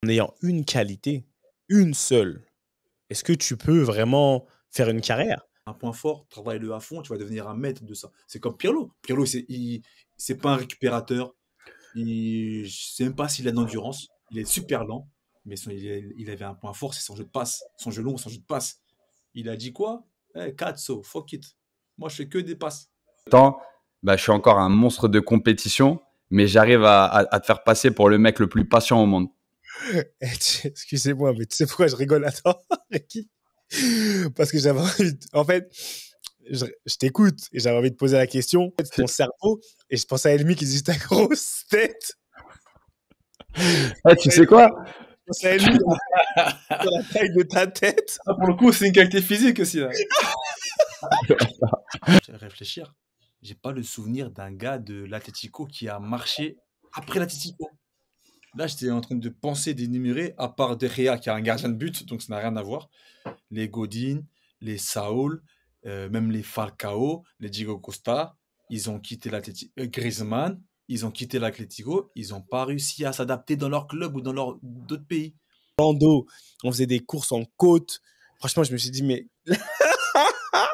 En ayant une qualité, une seule, est-ce que tu peux vraiment faire une carrière? Un point fort, travaille-le à fond, tu vas devenir un maître de ça. C'est comme Pirlo. Pirlo, c'est pas un récupérateur. Je sais même pas s'il a de l'endurance. Il est super lent, mais il avait un point fort, c'est son jeu de passe. Son jeu long, son jeu de passe. Il a dit quoi? Cazzo, fuck it. Moi, je fais que des passes. Temps, bah, je suis encore un monstre de compétition, mais j'arrive à te faire passer pour le mec le plus patient au monde. Excusez-moi, mais tu sais pourquoi je rigole à toi, Ricky? Parce que j'avais envie en fait, je t'écoute et j'avais envie de poser la question, ton cerveau, et je pensais à Elmi qui dit ta grosse tête. Ah, tu sais quoi? Je pensais à Elmi sur la taille de ta tête. Ah, pour le coup, c'est une qualité physique aussi. Là. Réfléchir. J'ai pas le souvenir d'un gars de l'Atlético qui a marché après l'Atlético. Là, j'étais en train de penser, d'énumérer, à part De Gea qui a un gardien de but, donc ça n'a rien à voir. Les Godin, les Saul, même les Falcao, les Diego Costa, ils ont quitté l'Atlético. Griezmann, ils ont quitté l'Atlético, ils n'ont pas réussi à s'adapter dans leur club ou dans leur d'autres pays. Lando, on faisait des courses en côte. Franchement, je me suis dit, mais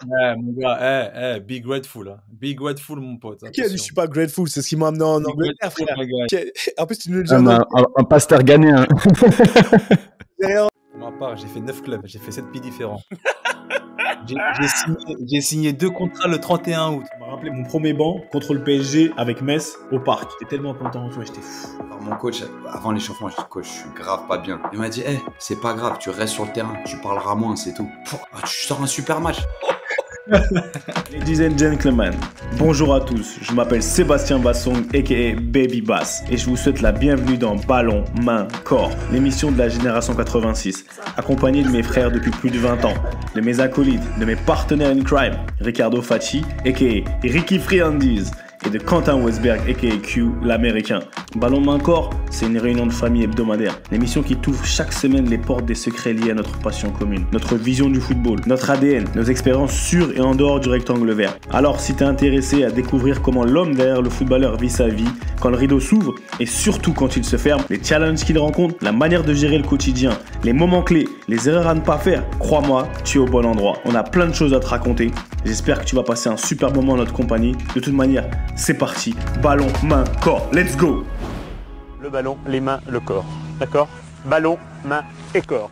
Mon gars, be grateful. Hein. Be grateful, mon pote. qui a dit je suis pas grateful? C'est ce qui m'a amené en Angleterre, Grateful, frère. my guy. En plus, tu nous le dis en Un pasteur ghanéen. Angleterre. Pour ma part, j'ai fait 9 clubs, j'ai fait 7 pays différents. J'ai signé 2 contrats le 31 août. Ça m'a rappelé mon premier banc contre le PSG avec Metz au parc. J'étais tellement content, tu vois, j'étais fou. Alors, mon coach, avant l'échauffement, je dis coach, je suis grave pas bien. Il m'a dit, c'est pas grave, tu restes sur le terrain, tu parleras moins, c'est tout. Tu sors un super match. Ladies and gentlemen, bonjour à tous. Je m'appelle Sébastien Bassong, aka Baby Bass, et je vous souhaite la bienvenue dans Ballon, Main, Corps, l'émission de la génération 86, accompagné de mes frères depuis plus de 20 ans, de mes acolytes, de mes partenaires in crime, Ricardo Facci, aka Ricky Friandise, et de Quentin Westberg, aka Q, l'américain. Ballon Main Corps, c'est une réunion de famille hebdomadaire. L'émission qui t'ouvre chaque semaine les portes des secrets liés à notre passion commune, notre vision du football, notre ADN, nos expériences sur et en dehors du rectangle vert. Alors, si t'es intéressé à découvrir comment l'homme derrière le footballeur vit sa vie, quand le rideau s'ouvre et surtout quand il se ferme, les challenges qu'il rencontre, la manière de gérer le quotidien, les moments clés, les erreurs à ne pas faire, crois-moi, tu es au bon endroit. On a plein de choses à te raconter. J'espère que tu vas passer un super moment en notre compagnie. De toute manière, c'est parti. Ballon, main, corps. Let's go! Le ballon, les mains, le corps. D'accord? Ballon, main et corps.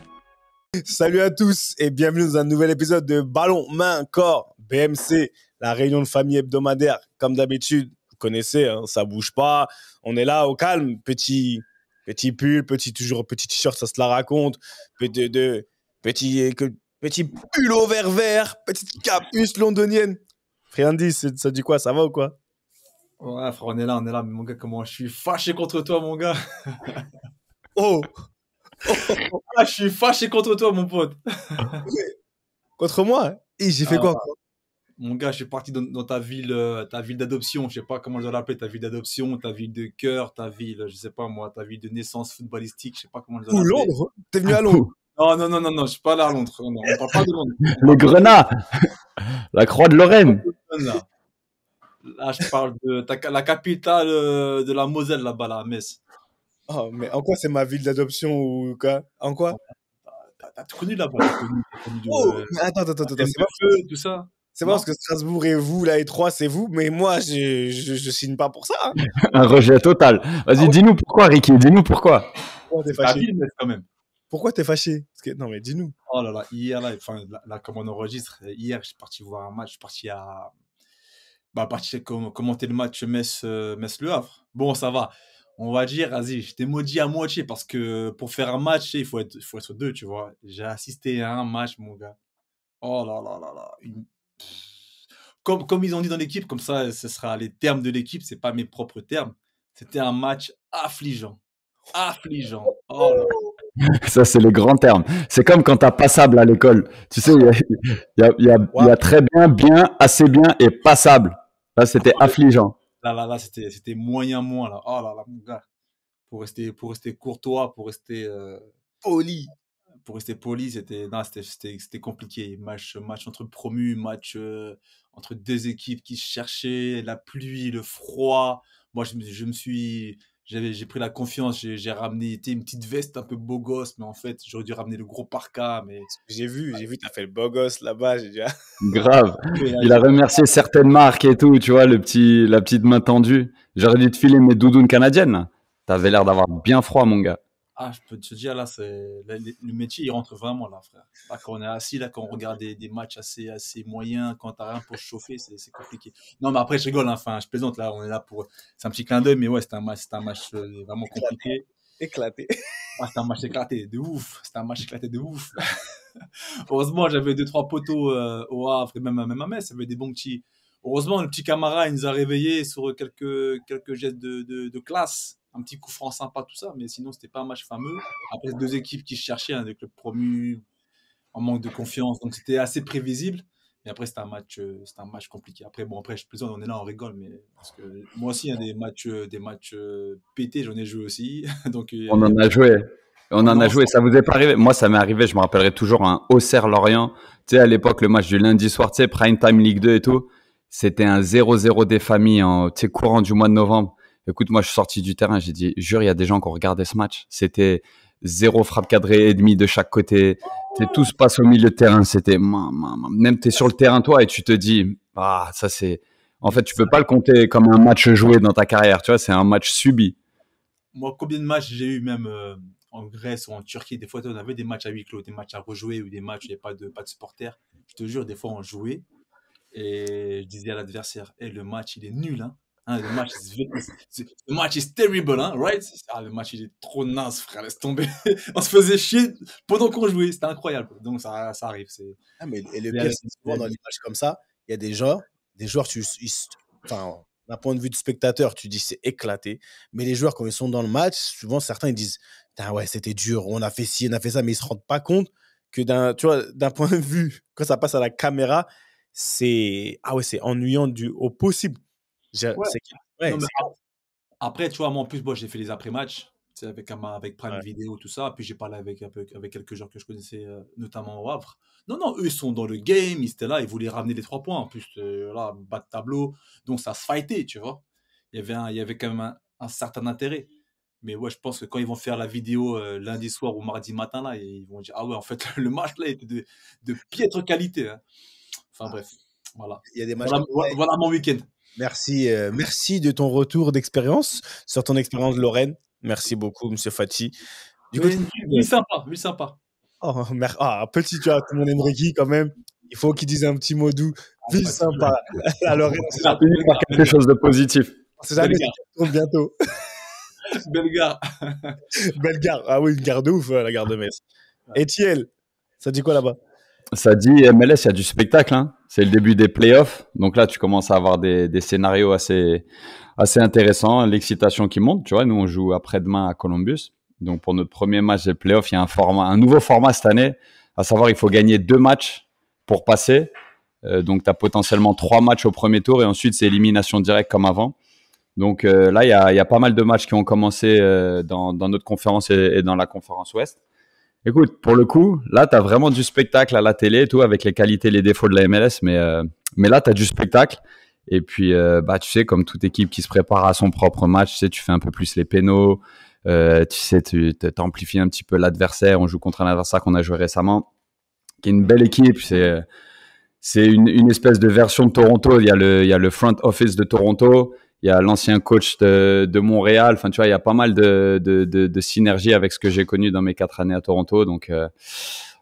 Salut à tous et bienvenue dans un nouvel épisode de Ballon, Main, Corps, BMC, la réunion de famille hebdomadaire. Comme d'habitude, vous connaissez, hein, ça bouge pas. On est là au calme, petit pull, petit t-shirt, ça se la raconte. Petit pull au vert, petite capuce londonienne. Friandis, ça dit quoi? Ça va ou quoi? Ouais, frère, on est là, mais mon gars, comment je suis fâché contre toi, mon gars. Oh! Ah, je suis fâché contre toi, mon pote. Contre moi? Et j'ai fait quoi? Mon gars, je suis parti dans ta ville d'adoption. Je sais pas comment je dois l'appeler, ta ville d'adoption, ta ville de cœur, ta ville, je sais pas moi, ta ville de naissance footballistique. Je sais pas comment je dois Ou l'appeler. Londres? T'es venu à Londres? Non, je suis pas allé à Londres. Non, on parle pas de Londres. Le Grenat. La Croix de Lorraine. Là, je parle de la capitale de la Moselle, là-bas, là, à Metz. Oh, mais en quoi c'est ma ville d'adoption ou quoi? En quoi? T'as tout connu là-bas. T'as connu Oh, mais attends, c'est pas, tout ça. c'est pas parce que Strasbourg et vous, là, et 3, c'est vous, mais moi, je signe pas pour ça. Hein. Un rejet total. Vas-y, dis-nous pourquoi, Ricky, dis-nous pourquoi. Pourquoi t'es C'est la fâché? ville, Metz, quand même. Pourquoi t'es fâché? Parce que... Non, mais dis-nous. Oh là là, hier, là, comme on enregistre, hier, je suis parti voir un match, je suis parti commenter le match Metz-Le Havre. Bon, ça va. On va dire, vas-y, j'étais maudit à moitié parce que pour faire un match, il faut être deux, tu vois. J'ai assisté à un match, mon gars. Oh là là là là. Comme ils ont dit dans l'équipe, comme ça, ce sera les termes de l'équipe, c'est pas mes propres termes. C'était un match affligeant. Affligeant. Oh là. Ça, c'est les grands termes. C'est comme quand t'as passable à l'école. Tu sais, il y a très bien, bien, assez bien et passable. Là, c'était affligeant. Là, c'était moyen moins, là. Oh là là, mon gars. Pour rester courtois, Poli. pour rester poli, c'était compliqué. Match entre promus, match entre deux équipes qui se cherchaient, la pluie, le froid. Moi, je me suis J'ai pris la confiance, j'ai ramené une petite veste un peu beau gosse, mais en fait, j'aurais dû ramener le gros parka. Mais J'ai vu, t'as fait le beau gosse là-bas. J'ai dit, ah, Grave. mais là, Il a remercié certaines marques et tout, tu vois, la petite main tendue. J'aurais dû te filer mes doudounes canadiennes, là. T'avais l'air d'avoir bien froid, mon gars. je peux te dire, là, le métier, il rentre vraiment là, frère. Là, quand on est assis, là, quand on regarde des matchs assez moyens, quand t'as rien pour se chauffer, c'est compliqué. Non, mais après, je rigole, hein, enfin, je plaisante, là, on est là pour. C'est un petit clin d'œil, mais ouais, c'était un match vraiment compliqué. éclaté. C'était un match éclaté de ouf. C'était un match éclaté de ouf. Heureusement, j'avais 2-3 poteaux au Havre et même à Metz. Il y avait des bons petits. Heureusement, le petit Camara, il nous a réveillés sur quelques gestes de classe. Un petit coup franc sympa, tout ça. Mais sinon, c'était pas un match fameux. Après, deux équipes qui se cherchaient, hein, des clubs promus en manque de confiance. Donc, c'était assez prévisible. Et après, c'était un match compliqué. Après, je plaisante, on est là, on rigole. Mais parce que moi aussi, il y a des matchs pétés, j'en ai joué aussi. Donc, On en a joué. On en a joué. Ça vous est pas arrivé? Moi, ça m'est arrivé. Je me rappellerai toujours un Auxerre-Lorient. Tu sais, à l'époque, le match du lundi soir, tu sais, Prime Time Ligue 2 et tout. C'était un 0-0 des familles tu sais, courant du mois de novembre. Écoute, moi, je suis sorti du terrain. J'ai dit, jure, il y a des gens qui ont regardé ce match. C'était 0 frappe cadrée et demi de chaque côté. Tu sais, tout se passe au milieu de terrain. C'était, même t'es sur le terrain, toi, et tu te dis, ça c'est, en fait, tu peux pas le compter comme un match joué dans ta carrière. Tu vois, c'est un match subi. Moi, combien de matchs j'ai eu même en Grèce ou en Turquie? Des fois, on avait des matchs à huis clos, des matchs à rejouer ou des matchs où il n'y avait pas de supporters. Je te jure, des fois, on jouait et je disais à l'adversaire, le match, il est nul. Hein. Le match is terrible, hein, right? Le match, il est trop naze, frère, laisse tomber. On se faisait chier pendant qu'on jouait, c'était incroyable. Donc, ça arrive. Ah, mais et le pire, c'est souvent dans les matchs comme ça, il y a des joueurs, enfin, d'un point de vue de spectateur, tu dis c'est éclaté. Mais les joueurs, quand ils sont dans le match, souvent certains ils disent, ouais, c'était dur, on a fait ci, on a fait ça, mais ils se rendent pas compte que d'un point de vue, quand ça passe à la caméra, c'est ennuyant au possible. Ouais. Non, mais après, tu vois, moi en plus, j'ai fait les après-matchs. Avec Prime Video, tout ça. Puis j'ai parlé avec quelques gens que je connaissais, notamment au Havre. Non, eux, ils sont dans le game, ils étaient là, ils voulaient ramener les 3 points. En plus, là, bas de tableau. Donc ça se fightait, tu vois. Il y avait quand même un certain intérêt. Mais ouais, je pense que quand ils vont faire la vidéo lundi soir ou mardi matin, là, ils vont dire, ah ouais, en fait, le match, là, était de piètre qualité. Hein. Enfin bref, voilà. Il y a des matchs voilà mon week-end. Merci de ton retour d'expérience sur ton expérience de Lorraine. Merci beaucoup, Monsieur Fati. Du coup, ville sympa. Oh, petit, tu vois, tout le monde aime Ricky quand même. Il faut qu'il dise un petit mot doux. Ville sympa. À Lorraine, par quelque chose de positif. On sait jamais si tu tournes bientôt. Belle gare. Belle gare. Ah oui, une gare de ouf, la gare de Metz. Et Thiel, ça dit quoi là-bas? Ça dit MLS, il y a du spectacle. Hein. C'est le début des playoffs. Donc là, tu commences à avoir des scénarios assez intéressants. L'excitation qui monte. Tu vois, nous, on joue après-demain à Columbus. Donc pour notre premier match des playoffs, il y a un nouveau format cette année. À savoir, il faut gagner 2 matchs pour passer. Donc tu as potentiellement 3 matchs au premier tour et ensuite, c'est élimination directe comme avant. Donc là, il y a pas mal de matchs qui ont commencé dans notre conférence et dans la conférence Ouest. Écoute, pour le coup, là, tu as vraiment du spectacle à la télé et tout, avec les qualités et les défauts de la MLS, mais là, tu as du spectacle. Et puis, tu sais, comme toute équipe qui se prépare à son propre match, tu sais, tu fais un peu plus les pénaux, tu sais, tu amplifies un petit peu l'adversaire. On joue contre un adversaire qu'on a joué récemment, qui est une belle équipe. C'est une espèce de version de Toronto. Il y a le front office de Toronto. Il y a l'ancien coach de Montréal. Enfin, tu vois, il y a pas mal de synergie avec ce que j'ai connu dans mes 4 années à Toronto. Donc,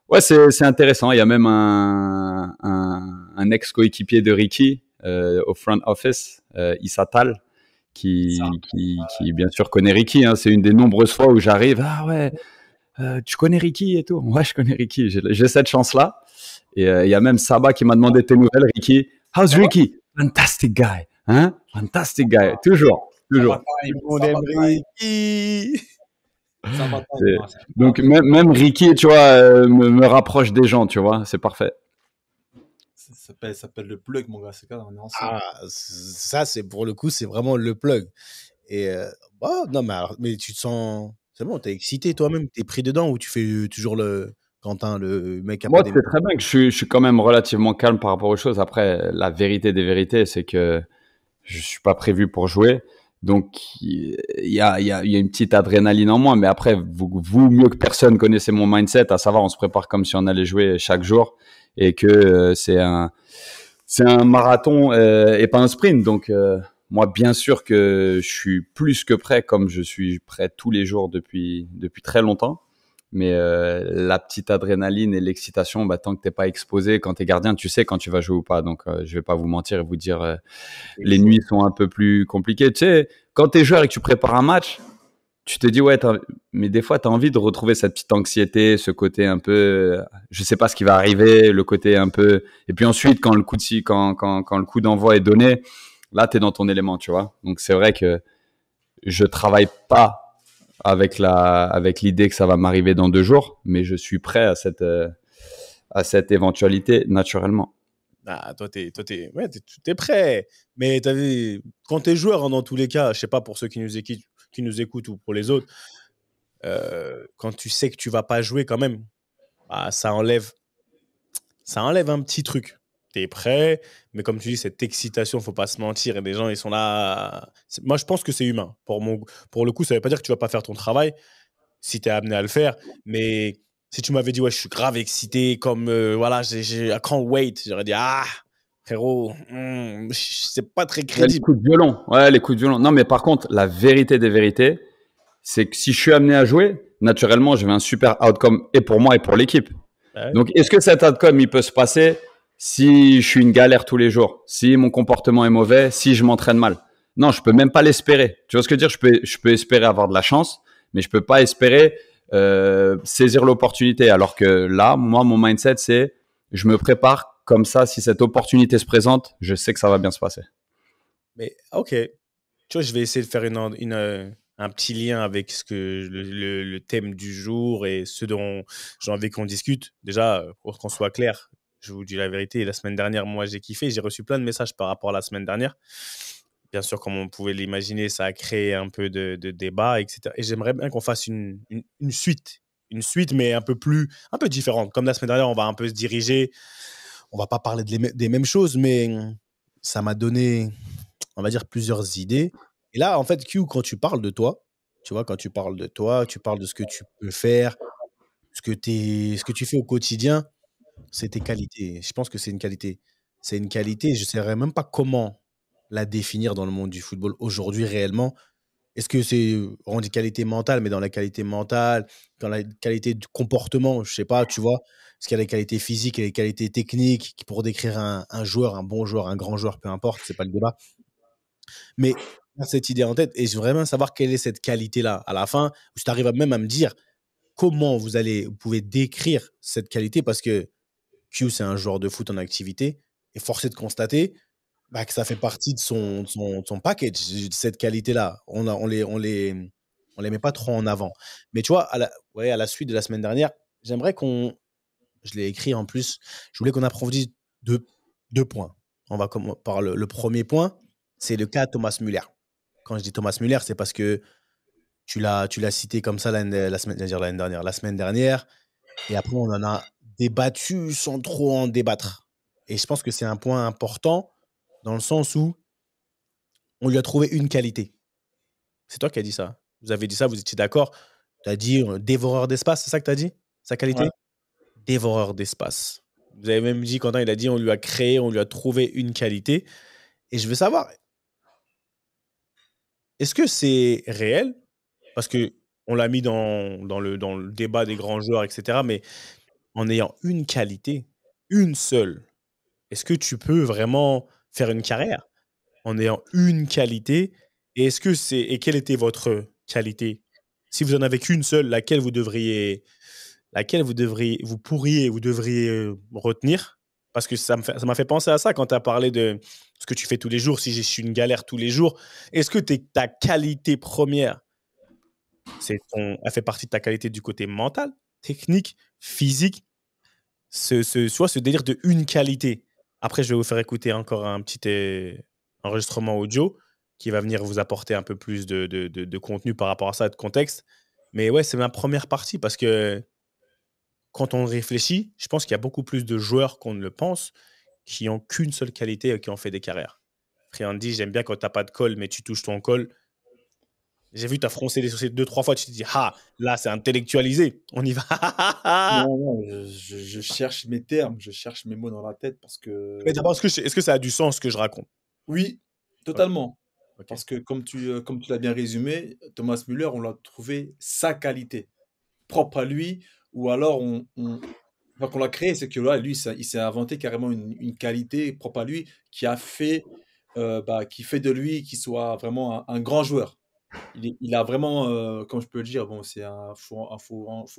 ouais, c'est intéressant. Il y a même un ex-coéquipier de Ricky au front office, Issa Tal, qui bien sûr connaît Ricky. Hein. C'est une des nombreuses fois où j'arrive. Ah ouais, tu connais Ricky et tout. Ouais, je connais Ricky. J'ai cette chance-là. Et il y a même Saba qui m'a demandé tes nouvelles. Ricky, how's Ricky? Fantastic guy. Hein? Fantastic guy. Toujours. On aime Ricky. Donc, même Ricky, tu vois, me rapproche des gens, tu vois. C'est parfait. Ça s'appelle le plug, mon gars. C'est quand on est ensemble. Ça, c'est pour le coup, c'est vraiment le plug. Et non, mais tu te sens. C'est bon, t'es excité toi-même. T'es pris dedans ou tu fais toujours le. Quentin, le mec. Moi, c'est très bien que je suis quand même relativement calme par rapport aux choses. Après, la vérité des vérités, c'est que je suis pas prévu pour jouer. Donc, il y a une petite adrénaline en moi. Mais après, vous mieux que personne, connaissez mon mindset, à savoir, on se prépare comme si on allait jouer chaque jour et que c'est un marathon et pas un sprint. Donc, moi, bien sûr que je suis plus que prêt, comme je suis prêt tous les jours depuis très longtemps. Mais la petite adrénaline et l'excitation, tant que t'es pas exposé, quand t'es gardien, tu sais quand tu vas jouer ou pas. Donc, je vais pas vous mentir et vous dire les nuits sont un peu plus compliquées. Tu sais, quand t'es joueur et que tu prépares un match, tu te dis ouais, mais des fois t'as envie de retrouver cette petite anxiété, ce côté un peu, je sais pas ce qui va arriver, le côté un peu. Et puis ensuite, quand le coup d'envoi est donné, là t'es dans ton élément, tu vois. Donc c'est vrai que je travaille pas avec l'idée que ça va m'arriver dans 2 jours, mais je suis prêt à cette éventualité naturellement. Ah, toi, t'es prêt. Mais t'as vu, quand t'es joueur, hein, dans tous les cas, je sais pas pour ceux qui nous écoutent ou pour les autres, quand tu sais que tu vas pas jouer quand même, ça enlève un petit truc. T'es prêt, mais comme tu dis, cette excitation, faut pas se mentir. Et des gens, ils sont là. Moi, je pense que c'est humain. Pour le coup, ça veut pas dire que tu vas pas faire ton travail si tu es amené à le faire. Mais si tu m'avais dit, ouais, je suis grave excité, comme voilà, I can't wait, j'aurais dit, frérot, c'est pas très Les crédible. coups de violon. Ouais, les coups de violon. Non, mais par contre, la vérité des vérités, c'est que si je suis amené à jouer, naturellement, je vais un super outcome et pour moi et pour l'équipe. Ouais. Donc, est-ce que cet outcome, il peut se passer si je suis une galère tous les jours, si mon comportement est mauvais, si je m'entraîne mal? Non, je peux même pas l'espérer. Tu vois ce que je veux dire? Je peux espérer avoir de la chance, mais je peux pas espérer saisir l'opportunité. Alors que là, moi, mon mindset, c'est je me prépare comme ça. Si cette opportunité se présente, je sais que ça va bien se passer. Mais ok, tu vois, je vais essayer de faire un petit lien avec le thème du jour et ce dont j'ai envie qu'on discute. Déjà, pour qu'on soit clair, je vous dis la vérité, la semaine dernière, moi, j'ai kiffé. J'ai reçu plein de messages par rapport à la semaine dernière. Bien sûr, comme on pouvait l'imaginer, ça a créé un peu de débat, etc. Et j'aimerais bien qu'on fasse une suite. Une suite, mais un peu différente. Comme la semaine dernière, on va un peu se diriger. On va pas parler des mêmes choses, mais ça m'a donné, on va dire, plusieurs idées. Et là, en fait, Q, quand tu parles de toi, tu vois, quand tu parles de toi, tu parles de ce que tu peux faire, ce que tu fais au quotidien, c'est tes qualités. Je pense que c'est une qualité. C'est une qualité. Je ne saurais même pas comment la définir dans le monde du football aujourd'hui réellement. Est-ce que c'est on dit qualité mentale, mais dans la qualité mentale, dans la qualité du comportement, je sais pas, tu vois? Parce qu'il y a les qualités physiques et les qualités techniques qui pour décrire un joueur, un bon joueur, un grand joueur, peu importe, c'est pas le débat. Mais j'ai cette idée en tête et je veux vraiment savoir quelle est cette qualité-là. À la fin, tu arrives même à me dire comment vous pouvez décrire cette qualité parce que Q, c'est un joueur de foot en activité et forcé de constater que ça fait partie de son package, cette qualité-là. On les met pas trop en avant. Mais tu vois, à la suite de la semaine dernière, j'aimerais je l'ai écrit en plus, je voulais qu'on approfondisse deux points. On va par le premier point, c'est le cas Thomas Müller. Quand je dis Thomas Müller, c'est parce que tu l'as cité comme ça la semaine dernière, et après on en a débattu sans trop en débattre. Et je pense que c'est un point important dans le sens où on lui a trouvé une qualité. C'est toi qui as dit ça. Vous avez dit ça, vous étiez d'accord. Tu as dit dévoreur d'espace, c'est ça que tu as dit? Sa qualité? Ouais. Dévoreur d'espace. Vous avez même dit, Quentin, il a dit on lui a trouvé une qualité. Et je veux savoir, est-ce que c'est réel? Parce qu'on l'a mis dans le débat des grands joueurs, etc. Mais en ayant une qualité, une seule, est-ce que tu peux vraiment faire une carrière en ayant une qualité? Et et quelle était votre qualité? Si vous en avez qu'une seule, laquelle vous devriez retenir? Parce que ça m'a fait penser à ça quand tu as parlé de ce que tu fais tous les jours. Si je suis une galère tous les jours, est-ce que ta qualité première, elle fait partie de ta qualité du côté mental, technique, physique, ce délire de une qualité? Après, je vais vous faire écouter encore un petit enregistrement audio qui va venir vous apporter un peu plus de contenu par rapport à ça, de contexte. Mais ouais, c'est ma première partie parce que quand on réfléchit, je pense qu'il y a beaucoup plus de joueurs qu'on ne le pense qui n'ont qu'une seule qualité et qui ont fait des carrières. Après, on dit, j'aime bien quand tu n'as pas de col, mais tu touches ton col. J'ai vu, tu as froncé les sourcils 2-3 fois. Tu te dis, ah, là, c'est intellectualisé. On y va. Non, non, je cherche mes termes, je cherche mes mots dans la tête parce que... Mais d'abord, est-ce que ça a du sens ce que je raconte? Oui, totalement. Ok. Parce que comme tu l'as bien résumé, Thomas Müller, on l'a trouvé sa qualité, propre à lui, ou alors enfin, qu'on l'a créé, c'est que là, lui, il s'est inventé carrément une qualité propre à lui qui a fait, qui fait de lui qu'il soit vraiment un grand joueur. Il a vraiment, comme je peux le dire, bon, c'est un faux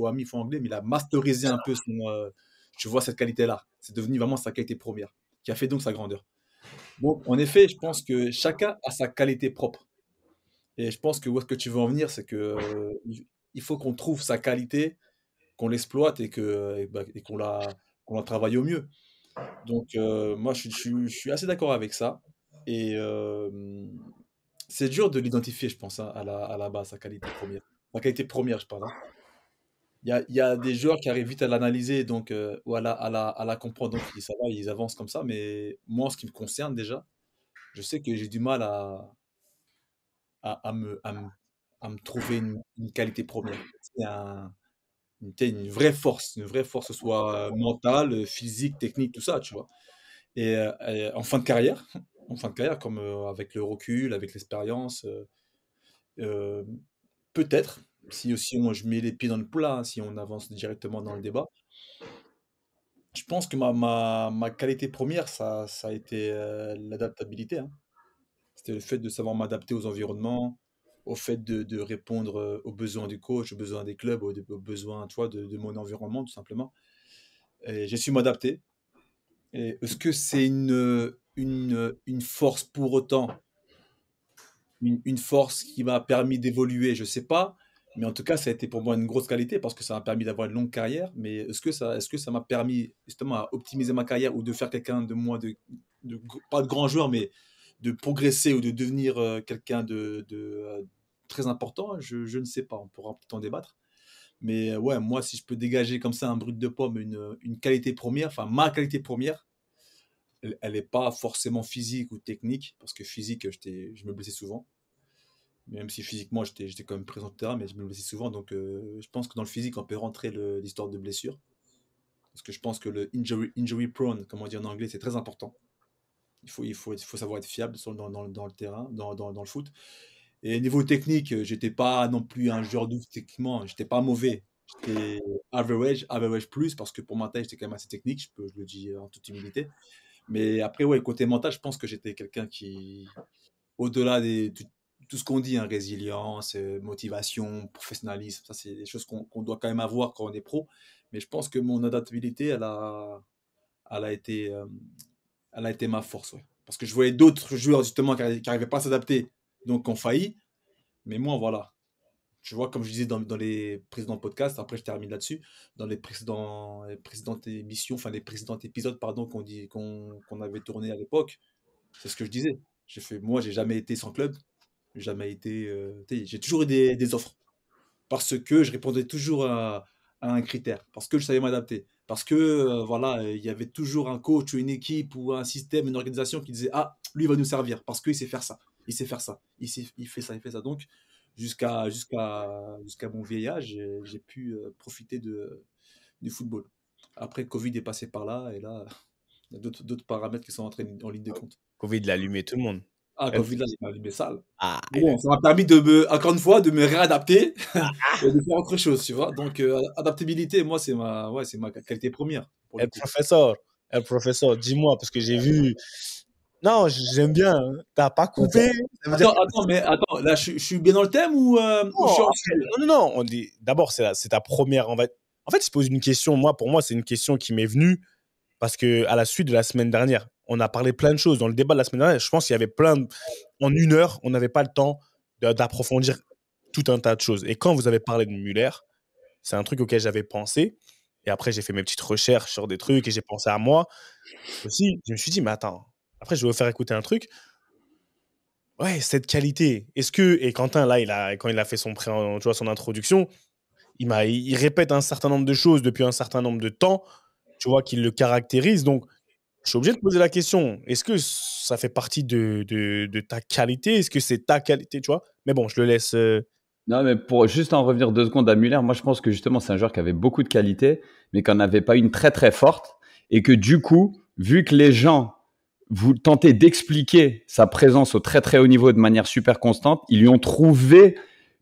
ami, faux anglais, mais il a masterisé un peu je vois cette qualité-là. C'est devenu vraiment sa qualité première, qui a fait donc sa grandeur. Donc, en effet, je pense que chacun a sa qualité propre. Et je pense que où est-ce que tu veux en venir, c'est que il faut qu'on trouve sa qualité, qu'on l'exploite et qu'on la travaille au mieux. Donc, moi, je suis assez d'accord avec ça. Et c'est dur de l'identifier, je pense, hein, à la base, sa qualité première. Sa qualité première, je parle, hein. Il y a des joueurs qui arrivent vite à l'analyser donc, ou à la comprendre, donc ça va, ils avancent comme ça. Mais moi, en ce qui me concerne déjà, je sais que j'ai du mal à me trouver une qualité première. C'est une vraie force, que ce soit mentale, physique, technique, tout ça, tu vois. Et en fin de carrière, en fin de carrière, comme avec le recul, avec l'expérience, euh, peut-être, si aussi moi je mets les pieds dans le plat, hein, si on avance directement dans le débat, je pense que ma qualité première, ça a été l'adaptabilité, hein. C'était le fait de savoir m'adapter aux environnements, au fait de répondre aux besoins du coach, aux besoins des clubs, aux besoins, tu vois, de mon environnement, tout simplement. Et j'ai su m'adapter. Et est-ce que c'est une force pour autant, une force qui m'a permis d'évoluer? Je sais pas. Mais en tout cas, ça a été pour moi une grosse qualité parce que ça m'a permis d'avoir une longue carrière. Mais est-ce que ça m'a permis justement à optimiser ma carrière ou de faire quelqu'un de moi, pas de grand joueur, mais de progresser ou de devenir quelqu'un de très important? Je ne sais pas. On pourra peut-être en débattre. Mais ouais, moi, si je peux dégager comme ça un brut de pomme, une qualité première, enfin ma qualité première, elle n'est pas forcément physique ou technique, parce que physique, je me blessais souvent. Même si physiquement, j'étais quand même présent sur le terrain, mais je me blessais souvent. Donc, je pense que dans le physique, on peut rentrer l'histoire de blessure. Parce que je pense que le injury prone, comme on dit en anglais, c'est très important. Il faut savoir être fiable dans le terrain, dans le foot. Et niveau technique, j'étais pas non plus un joueur d'ouf techniquement. J'étais pas mauvais. J'étais average plus, parce que pour ma taille, j'étais quand même assez technique, je le dis en toute humilité. Mais après, ouais, côté mental, je pense que j'étais quelqu'un qui, au-delà tout ce qu'on dit, hein, résilience, motivation, professionnalisme, ça, c'est des choses qu'on doit quand même avoir quand on est pro. Mais je pense que mon adaptabilité, elle a été, euh, elle a été ma force, ouais. Parce que je voyais d'autres joueurs, justement, qui n'arrivaient pas à s'adapter, donc qui ont failli. Mais moi, voilà. Tu vois, comme je disais dans les précédents podcasts, après je termine là-dessus, dans les précédentes émissions, enfin les précédents épisodes, pardon, qu'on avait tourné à l'époque, c'est ce que je disais. Moi, j'ai jamais été sans club, j'ai jamais été, j'ai toujours eu des offres parce que je répondais toujours à un critère, parce que je savais m'adapter, parce que voilà, il y avait toujours un coach ou une équipe ou un système, une organisation qui disait ah, lui il va nous servir parce qu'il sait faire ça, il sait faire ça, il fait ça, il fait ça. Donc jusqu'à mon vieil âge, j'ai pu profiter du football. Après, Covid est passé par là et là, il y a d'autres paramètres qui sont entrés en ligne de compte. Covid l'a allumé tout le monde. Ah, Covid, là, il m'a allumé sale. Ah, Mais bon, ça m'a permis encore une fois, de me réadapter et de faire autre chose, tu vois. Donc, adaptabilité, moi, c'est ma qualité première, pour le coup. professeur, dis-moi, parce que j'ai vu. Non, j'aime bien. Hein. T'as pas coupé. Ça veut dire Attends, là, je suis bien dans le thème ou je suis hors sujet? non. On dit d'abord, c'est ta première. En fait, je pose une question. Pour moi, c'est une question qui m'est venue parce que à la suite de la semaine dernière, on a parlé plein de choses dans le débat de la semaine dernière. Je pense qu'il y avait en une heure, on n'avait pas le temps d'approfondir tout un tas de choses. Et quand vous avez parlé de Müller, c'est un truc auquel j'avais pensé. Et après, j'ai fait mes petites recherches sur des trucs et j'ai pensé à moi aussi. Je me suis dit, mais attends. Après, je vais vous faire écouter un truc. Ouais, cette qualité. Et Quentin, là, quand il a fait son introduction, il répète un certain nombre de choses depuis un certain nombre de temps, tu vois, qui le caractérise. Donc, Je suis obligé de poser la question. Est-ce que ça fait partie de ta qualité? Est-ce que c'est ta qualité, tu vois? Mais bon, je le laisse. Non, mais pour juste en revenir 2 secondes à Müller, moi je pense que justement c'est un joueur qui avait beaucoup de qualité, mais qui n'en avait pas une très très forte. Et que du coup, vu que les gens vous tentez d'expliquer sa présence au très très haut niveau de manière super constante, ils lui ont trouvé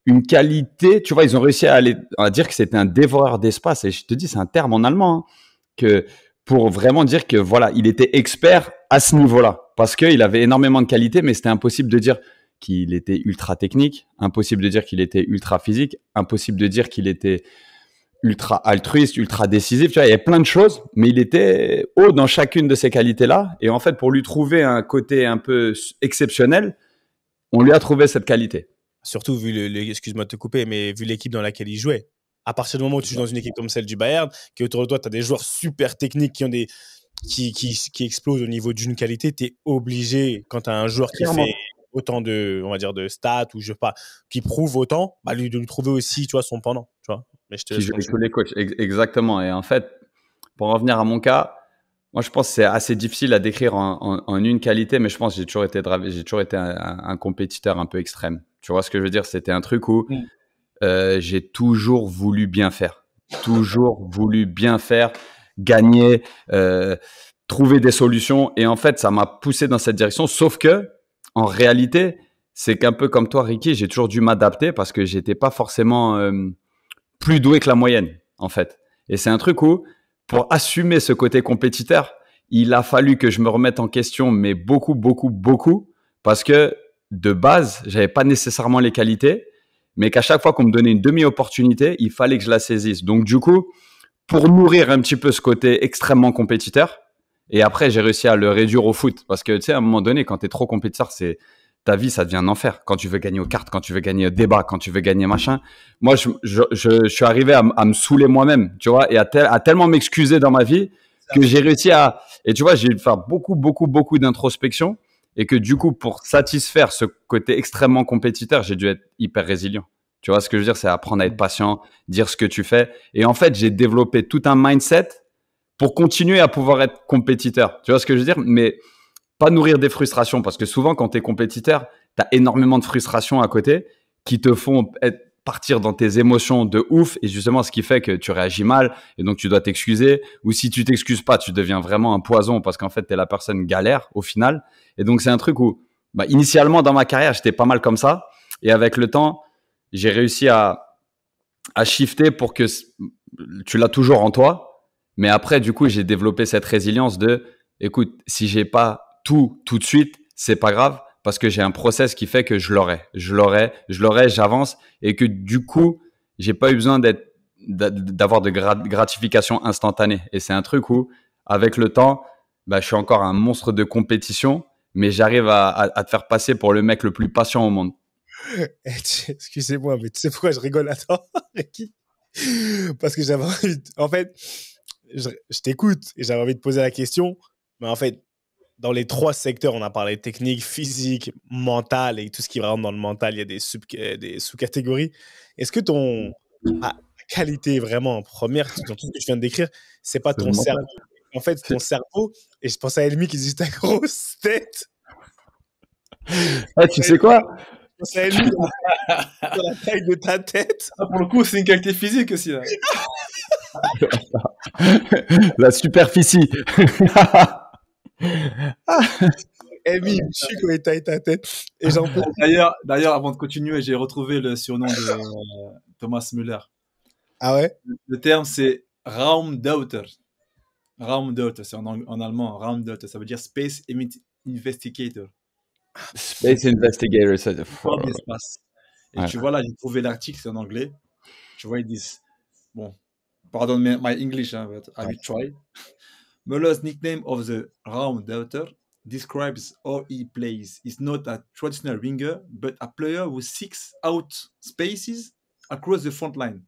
une qualité. Tu vois, ils ont réussi à dire que c'était un dévoreur d'espace. Et je te dis, c'est un terme en allemand, hein, que pour vraiment dire que voilà, il était expert à ce niveau-là. Parce qu'il avait énormément de qualité, mais c'était impossible de dire qu'il était ultra technique, impossible de dire qu'il était ultra physique, impossible de dire qu'il était ultra altruiste, ultra décisif. Tu vois, il y avait plein de choses, mais il était haut dans chacune de ces qualités-là. Et en fait, pour lui trouver un côté un peu exceptionnel, on lui a trouvé cette qualité. Surtout vu excuse-moi de te couper, mais vu l'équipe dans laquelle il jouait. À partir du moment où tu joues dans une équipe comme celle du Bayern, qui autour de toi, tu as des joueurs super techniques qui explosent au niveau d'une qualité, tu es obligé, quand tu as un joueur qui fait autant de, on va dire, de stats ou je sais pas, qui prouve autant, bah, de lui trouver aussi, tu vois, son pendant, tu vois. Mais je te Qui laisse joue avec tous continuer. les coachs. Exactement. Et en fait, pour en revenir à mon cas, moi, je pense que c'est assez difficile à décrire en une qualité, mais je pense que j'ai toujours été un compétiteur un peu extrême. Tu vois ce que je veux dire? C'était un truc où j'ai toujours voulu bien faire. Toujours voulu bien faire, gagner, trouver des solutions. Et en fait, ça m'a poussé dans cette direction. Sauf que, en réalité, c'est qu'un peu comme toi, Ricky, j'ai toujours dû m'adapter parce que j'étais pas forcément plus doué que la moyenne, en fait. Et c'est un truc où, pour assumer ce côté compétiteur, il a fallu que je me remette en question, mais beaucoup, beaucoup, beaucoup, parce que de base, j'avais pas nécessairement les qualités, mais qu'à chaque fois qu'on me donnait une demi-opportunité, il fallait que je la saisisse. Donc du coup, pour nourrir un petit peu ce côté extrêmement compétiteur, et après j'ai réussi à le réduire au foot, parce que tu sais, à un moment donné, quand tu es trop compétiteur, c'est ta vie, ça devient un enfer. Quand tu veux gagner aux cartes, quand tu veux gagner au débat, quand tu veux gagner machin. Moi, je suis arrivé à me saouler moi-même, tu vois, et à tellement m'excuser dans ma vie que j'ai réussi à. Et tu vois, j'ai dû faire beaucoup, beaucoup, beaucoup d'introspection. Et que du coup, pour satisfaire ce côté extrêmement compétiteur, j'ai dû être hyper résilient. Tu vois ce que je veux dire? C'est apprendre à être patient, dire ce que tu fais. Et en fait, j'ai développé tout un mindset pour continuer à pouvoir être compétiteur. Tu vois ce que je veux dire? Mais pas nourrir des frustrations, parce que souvent, quand tu es compétiteur, tu as énormément de frustrations à côté qui te font partir dans tes émotions de ouf, et justement, ce qui fait que tu réagis mal, et donc tu dois t'excuser, ou si tu t'excuses pas, tu deviens vraiment un poison, parce qu'en fait, tu es la personne galère au final. Et donc, c'est un truc où, initialement, dans ma carrière, j'étais pas mal comme ça, et avec le temps, j'ai réussi à shifter pour que tu l'as toujours en toi, mais après, du coup, j'ai développé cette résilience de, écoute, si j'ai pas tout de suite, c'est pas grave, parce que j'ai un process qui fait que je l'aurai, j'avance, et que du coup, j'ai pas eu besoin d'avoir de gratification instantanée. Et c'est un truc où, avec le temps, je suis encore un monstre de compétition, mais j'arrive à te faire passer pour le mec le plus patient au monde. Excusez-moi, mais tu sais pourquoi je rigole à toi, Ricky? Parce que j'avais envie en fait, je t'écoute et j'avais envie de poser la question, mais en fait, dans les 3 secteurs, on a parlé technique, physique, mental, et tout ce qui rentre dans le mental, il y a des sous-catégories. Est-ce que ton qualité vraiment première, dans tout ce que tu viens de décrire, c'est pas ton cerveau? En fait, ton cerveau, et je pense à Elmi qui dit ta grosse tête. Tu sais quoi? Je pense à Elmi sur la taille de ta tête. Ah, pour le coup, c'est une qualité physique aussi, là. La superficie. Elmi, il me tue quand il taille ta tête. Et j'en peux. D'ailleurs, avant de continuer, j'ai retrouvé le surnom de Thomas Müller. Ah ouais? Le terme, c'est Raumdeuter. Raumdeuter, c'est en allemand. Raumdeuter, ça veut dire Space Investigator. Space Investigator, ça de Et tu vois là, j'ai trouvé l'article, c'est en anglais. Tu vois, ils disent, bon, pardon my English, but I will try. Müller's nickname of the Raumdeuter describes how he plays. He's not a traditional winger, but a player who seeks out spaces across the front line.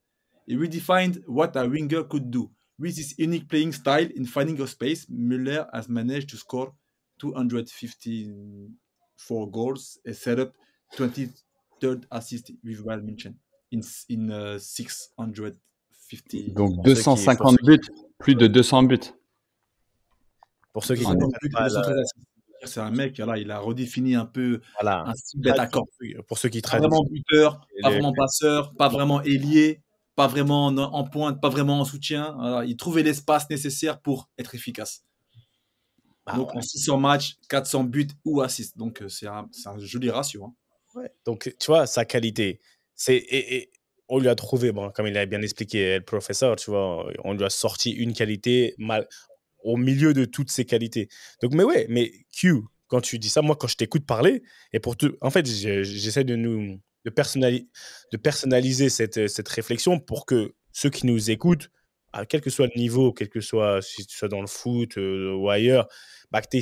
He redefined what a winger could do. With his unique playing style in finding a space, Müller has managed to score 254 goals and set up 23rd assist with Bayern München in 650. Donc 250 buts, plus de 200 buts. Pour ceux qui Deux En connaissent centres buts et pas, deux centres d'assists. C'est un mec, là, il a redéfini un peu voilà. un style d'attaquant. Pour ceux qui Pas vraiment traduisent buteur, pas les- vraiment passeur, pas vraiment ailier, pas vraiment en pointe, pas vraiment en soutien. Voilà, il trouvait l'espace nécessaire pour être efficace. bah Donc, en 600 matchs, 400 buts ou assists. Donc, c'est un joli ratio. Hein. ouais. Donc, tu vois, sa qualité, et on lui a trouvé, bon, comme il a bien expliqué, le professeur, tu vois, on lui a sorti une qualité au milieu de toutes ses qualités. Donc, mais ouais, mais Q, quand tu dis ça, moi, quand je t'écoute parler, et en fait, j'essaie de personnaliser cette réflexion pour que ceux qui nous écoutent, quel que soit le niveau, quel que soit, si tu sois dans le foot ou ailleurs, bah, que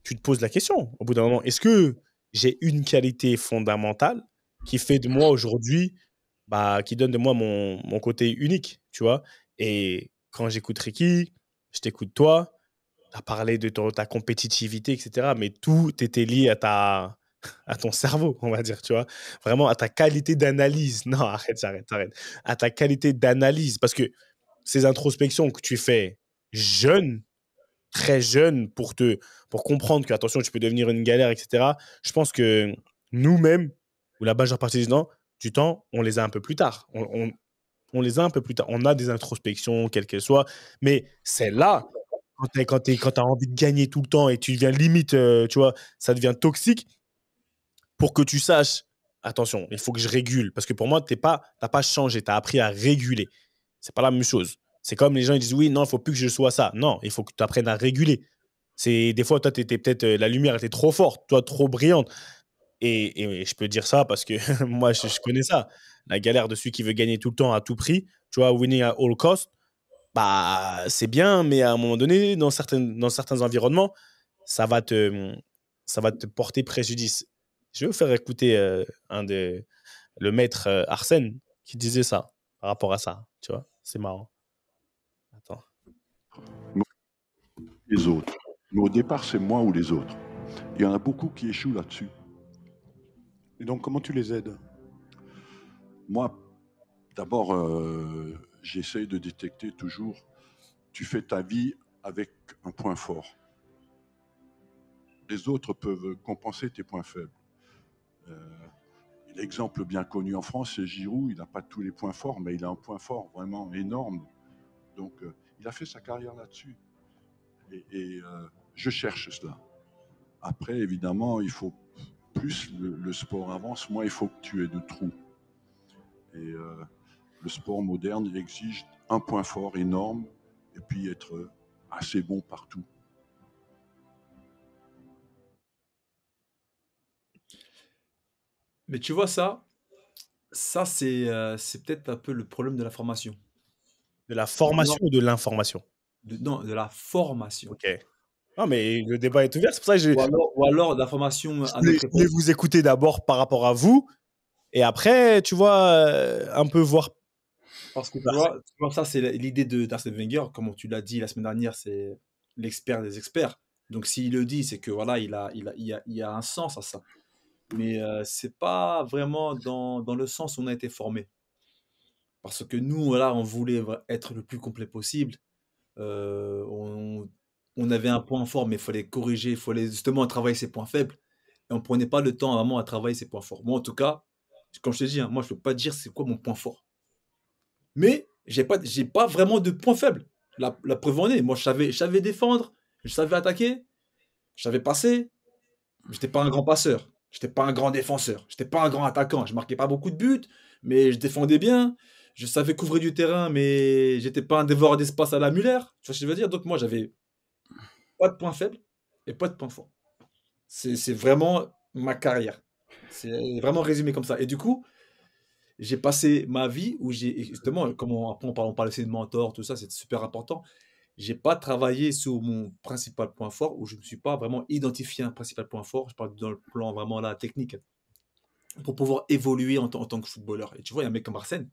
tu te poses la question au bout d'un moment, est-ce que j'ai une qualité fondamentale qui fait de moi aujourd'hui, bah, qui donne de moi mon côté unique, tu vois? Et quand j'écoute Ricky, je t'écoute toi, tu as parlé de ta compétitivité, etc. Mais tout était lié à ton cerveau, on va dire, tu vois? Vraiment à ta qualité d'analyse. Non, arrête. À ta qualité d'analyse. Parce que ces introspections que tu fais jeune, très jeune, pour comprendre que, attention, tu peux devenir une galère, etc. Je pense que nous-mêmes, ou la majeure partie du temps, on les a un peu plus tard. On les a un peu plus tard. On a des introspections, quelles qu'elles soient. Mais c'est là, quand tu as envie de gagner tout le temps et tu deviens limite, tu vois, ça devient toxique pour que tu saches, attention, il faut que je régule. Parce que pour moi, tu n'as pas changé, tu as appris à réguler. C'est pas la même chose. C'est comme les gens ils disent oui, non, il faut plus que je sois ça. Non, il faut que tu apprennes à réguler. Des fois, toi, t'étais peut-être, la lumière était trop forte, toi, trop brillante. Et je peux dire ça parce que moi, je connais ça. La galère de celui qui veut gagner tout le temps à tout prix, tu vois, winning at all cost, bah, c'est bien, mais à un moment donné, dans certains environnements, ça va te, ça va te porter préjudice. Je vais vous faire écouter le maître Arsène qui disait ça par rapport à ça, tu vois. C'est marrant. Attends. Les autres. Mais au départ, c'est moi ou les autres. Il y en a beaucoup qui échouent là-dessus. Et donc, comment tu les aides? Moi, d'abord, j'essaye de détecter toujours, tu fais ta vie avec un point fort. Les autres peuvent compenser tes points faibles. L'exemple bien connu en France, c'est Giroud. Il n'a pas tous les points forts, mais il a un point fort vraiment énorme. Donc, il a fait sa carrière là-dessus. Et je cherche cela. Après, évidemment, il faut plus le sport avance, moins il faut que tu aies de trous. Et le sport moderne exige un point fort énorme et puis être assez bon partout. Mais tu vois, ça c'est peut-être un peu le problème de la formation. De la formation ou de l'information? Non, de la formation. Ok. Non, mais le débat est ouvert. C'est pour ça que Ou alors de la formation à je notre voulais époque. vous écouter d'abord par rapport à vous. Et après, tu vois, un peu voir. Parce que tu vois, ça, c'est l'idée d'Arsène Wenger. Comme tu l'as dit la semaine dernière, c'est l'expert des experts. Donc, s'il le dit, c'est que voilà, il y a un sens à ça. Mais c'est pas vraiment dans le sens où on a été formé. Parce que nous, voilà, on voulait être le plus complet possible. On avait un point fort, mais il fallait corriger, il fallait justement travailler ses points faibles. Et on prenait pas le temps vraiment à travailler ses points forts. Moi, en tout cas, comme je te dis, hein, moi, je peux pas dire c'est quoi mon point fort. Mais j'ai pas vraiment de point faible. La preuve en est, moi, je savais défendre, je savais attaquer, je savais passer. J'étais pas un grand passeur, j'étais pas un grand défenseur, j'étais pas un grand attaquant. Je marquais pas beaucoup de buts, mais je défendais bien. Je savais couvrir du terrain, mais j'étais pas un dévoreur d'espace à la Muller. Tu vois ce que je veux dire? Donc moi, j'avais pas de point faible et pas de point fort. C'est vraiment ma carrière. C'est vraiment résumé comme ça. Et du coup, j'ai passé ma vie où j'ai justement, comme on parle aussi de mentor, tout ça, c'est super important. J'ai pas travaillé sur mon principal point fort, où je me suis pas vraiment identifié un principal point fort. Je parle dans le plan vraiment là technique, pour pouvoir évoluer en tant que footballeur. Et tu vois, il y a un mec comme Arsène,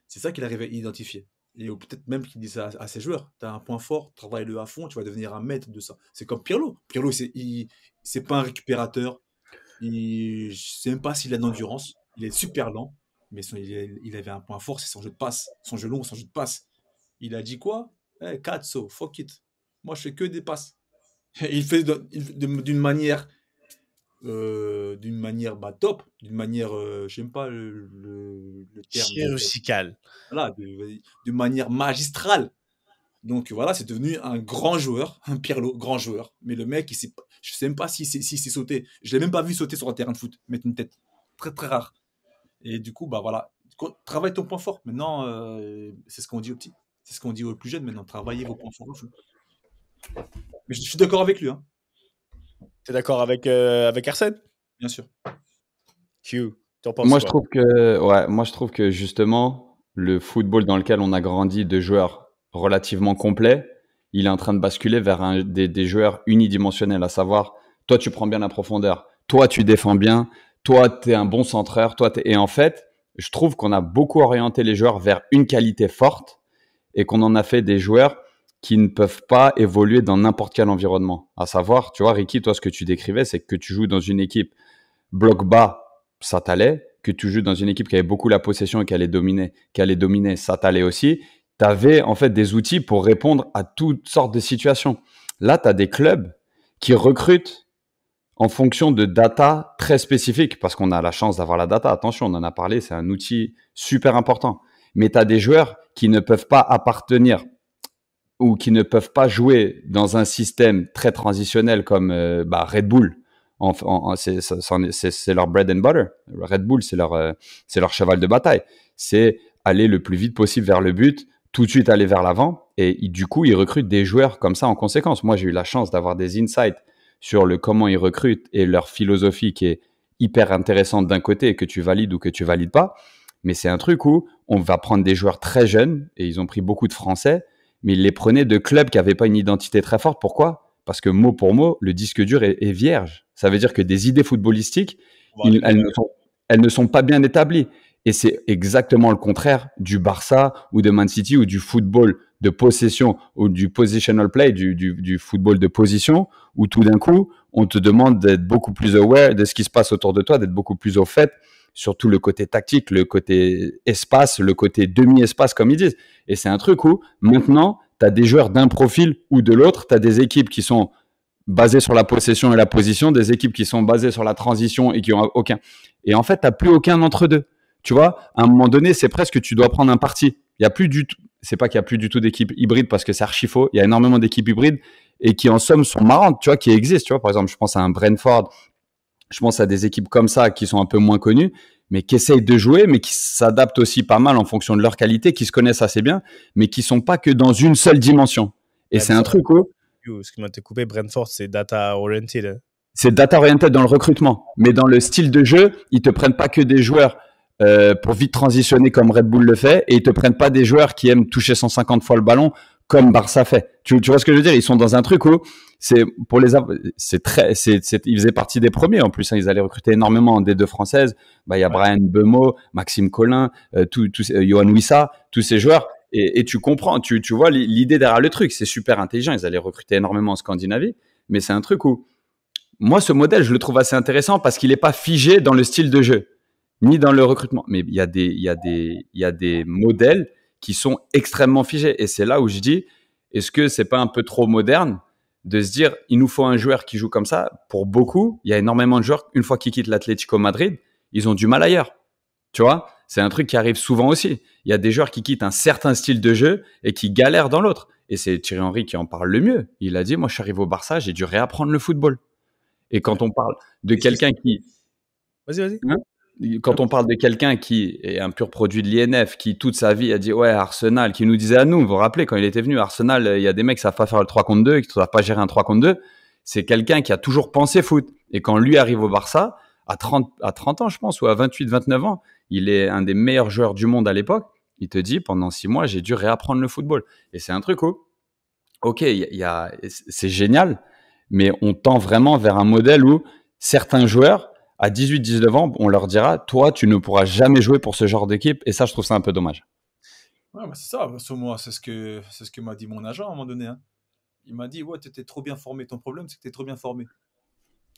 c'est ça qu'il arrive à identifier. Et ou peut-être même qu'il dit ça à ses joueurs. Tu as un point fort, travaille-le à fond, tu vas devenir un maître de ça. C'est comme Pirlo. Pirlo, c'est pas un récupérateur. Je sais même pas s'il a de l'endurance. Il est super lent, mais il avait un point fort, c'est son jeu de passe. Son jeu long, son jeu de passe. Il a dit quoi? Cazzo, fuck it. Moi, je fais que des passes. Il fait d'une manière top, d'une manière, je n'aime pas le terme, Chirurgical. voilà, de manière magistrale. Donc voilà, c'est devenu un grand joueur, un Pirlo, grand joueur. Mais le mec, je sais même pas s'il s'est sauté. Je l'ai même pas vu sauter sur un terrain de foot, mettre une tête. Très très rare. Et du coup, bah voilà, travaille ton point fort. Maintenant, c'est ce qu'on dit aux petits. C'est ce qu'on dit aux plus jeunes maintenant. Travaillez vos points forts au foot. Mais je suis d'accord avec lui, hein, T'es d'accord avec Arsène? bien sûr. Q, t'en penses Moi, quoi? je trouve que justement, le football dans lequel on a grandi de joueurs relativement complets, il est en train de basculer vers des joueurs unidimensionnels, à savoir, toi, tu prends bien la profondeur, toi, tu défends bien, toi, tu es un bon centreur, et en fait, je trouve qu'on a beaucoup orienté les joueurs vers une qualité forte et qu'on en a fait des joueurs qui ne peuvent pas évoluer dans n'importe quel environnement. À savoir, tu vois, Ricky, toi, ce que tu décrivais, c'est que tu joues dans une équipe bloc bas, ça t'allait. Que tu joues dans une équipe qui avait beaucoup la possession et qui allait dominer, ça t'allait aussi. Tu avais en fait des outils pour répondre à toutes sortes de situations. Là, tu as des clubs qui recrutent en fonction de data très spécifiques, parce qu'on a la chance d'avoir la data. Attention, on en a parlé, c'est un outil super important. Mais tu as des joueurs qui ne peuvent pas appartenir ou qui ne peuvent pas jouer dans un système très transitionnel comme Red Bull. C'est leur bread and butter. Red Bull, c'est leur cheval de bataille. C'est aller le plus vite possible vers le but, tout de suite aller vers l'avant. Et du coup, ils recrutent des joueurs comme ça en conséquence. Moi, j'ai eu la chance d'avoir des insights sur le comment ils recrutent et leur philosophie qui est hyper intéressante d'un côté, que tu valides ou que tu valides pas. Mais c'est un truc où on va prendre des joueurs très jeunes, et ils ont pris beaucoup de Français, mais ils les prenaient de clubs qui n'avaient pas une identité très forte. Pourquoi? Parce que mot pour mot, le disque dur est vierge. Ça veut dire que des idées footballistiques, elles ne sont pas bien établies. Et c'est exactement le contraire du Barça ou de Man City ou du football de possession ou du positional play, du football de position, où tout d'un coup, on te demande d'être beaucoup plus aware de ce qui se passe autour de toi, d'être beaucoup plus au fait, surtout le côté tactique, le côté espace, le côté demi-espace, comme ils disent. Et c'est un truc où, maintenant, tu as des joueurs d'un profil ou de l'autre, tu as des équipes qui sont basées sur la possession et la position, des équipes qui sont basées sur la transition et qui ont aucun. Et en fait, tu n'as plus aucun entre deux. Tu vois, à un moment donné, c'est presque que tu dois prendre un parti. Il y a plus du tout, c'est pas qu'il y a plus du tout d'équipes hybrides parce que c'est archi faux. Il y a énormément d'équipes hybrides et qui en somme sont marrantes, tu vois, qui existent. Tu vois, par exemple, je pense à un Brentford, je pense à des équipes comme ça qui sont un peu moins connues, mais qui essayent de jouer, mais qui s'adaptent aussi pas mal en fonction de leur qualité, qui se connaissent assez bien, mais qui sont pas que dans une seule dimension. Et c'est un truc où Ce qui m'a été coupé, Brentford, c'est data oriented. Hein. c'est data oriented dans le recrutement, mais dans le style de jeu, ils te prennent pas que des joueurs pour vite transitionner comme Red Bull le fait, et ils te prennent pas des joueurs qui aiment toucher 150 fois le ballon comme Barça fait. Tu vois ce que je veux dire? Ils sont dans un truc où c'est pour les ils faisaient partie des premiers en plus. Hein, ils allaient recruter énormément en D2 française. Bah il y a Brian Bemo, Maxime Collin, Johan Wissa, tous ces joueurs. Et tu comprends, tu vois l'idée derrière le truc. C'est super intelligent. Ils allaient recruter énormément en Scandinavie, mais c'est un truc où moi ce modèle je le trouve assez intéressant parce qu'il est pas figé dans le style de jeu ni dans le recrutement. Mais il y a des modèles qui sont extrêmement figés. Et c'est là où je dis, est-ce que c'est pas un peu trop moderne de se dire, il nous faut un joueur qui joue comme ça? Pour beaucoup, il y a énormément de joueurs, une fois qu'ils quittent l'Atlético Madrid, ils ont du mal ailleurs. Tu vois? C'est un truc qui arrive souvent aussi. Il y a des joueurs qui quittent un certain style de jeu et qui galèrent dans l'autre. Et c'est Thierry Henry qui en parle le mieux. Il a dit, moi, je suis arrivé au Barça, j'ai dû réapprendre le football. Et quand on parle de quelqu'un qui... Vas-y. Hein, quand on parle de quelqu'un qui est un pur produit de l'INF, qui toute sa vie a dit ouais Arsenal, qui nous disait à nous, vous vous rappelez quand il était venu Arsenal, il y a des mecs qui savent pas faire le 3 contre 2, qui savent pas gérer un 3 contre 2. C'est quelqu'un qui a toujours pensé foot. Et quand lui arrive au Barça, à 30 ans je pense, ou à 28, 29 ans, il est un des meilleurs joueurs du monde à l'époque. Il te dit pendant 6 mois j'ai dû réapprendre le football. Et c'est un truc où, ok, c'est génial, mais on tend vraiment vers un modèle où certains joueurs à 18-19 ans, on leur dira, toi, tu ne pourras jamais jouer pour ce genre d'équipe. Et ça, je trouve ça un peu dommage. Ouais, bah c'est ça, sur moi, c'est ce que m'a dit mon agent à un moment donné. Hein. Il m'a dit, ouais, tu étais trop bien formé. Ton problème, c'est que tu es trop bien formé.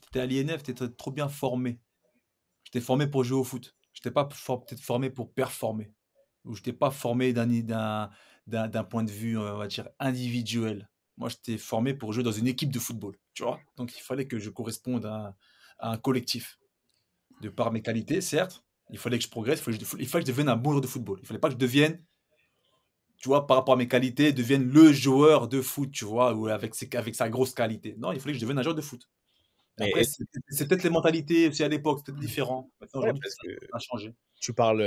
Tu étais à l'INF, tu étais trop bien formé. Je t'ai formé pour jouer au foot. Je t'ai pas peut-être formé pour performer. Ou je t'ai pas formé d'un point de vue, on va dire, individuel. Moi, j'étais formé pour jouer dans une équipe de football, tu vois. Donc, il fallait que je corresponde à un collectif. De par mes qualités, certes, il fallait que je progresse, il fallait que je devienne un bon joueur de football. Il fallait pas que je devienne, tu vois, par rapport à mes qualités, devienne le joueur de foot, tu vois, ou avec sa grosse qualité. Non, il fallait que je devienne un joueur de foot. Mais Après, c'est peut-être les mentalités aussi à l'époque, c'est peut-être différent. Maintenant, ouais, aujourd'hui, parce que ça a changé.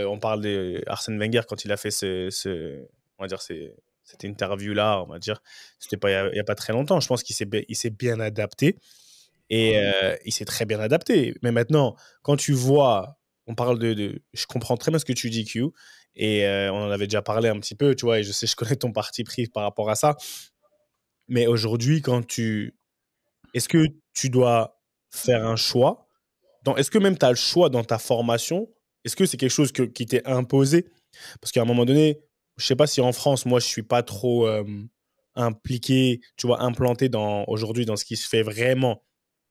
on parle de Arsène Wenger quand il a fait on va dire, cette interview-là, on va dire. C'était pas il y a pas très longtemps. Je pense il s'est bien adapté et il s'est très bien adapté. Mais maintenant, quand tu vois, on parle je comprends très bien ce que tu dis, Q, et on en avait déjà parlé un petit peu, tu vois, et je connais ton parti pris par rapport à ça. Mais aujourd'hui, est-ce que tu dois faire un choix est-ce que même tu as le choix dans ta formation? Est-ce que c'est quelque chose qui t'est imposé? Parce qu'à un moment donné, je sais pas si en France, moi, je suis pas trop impliqué, tu vois, implanté aujourd'hui dans ce qui se fait vraiment.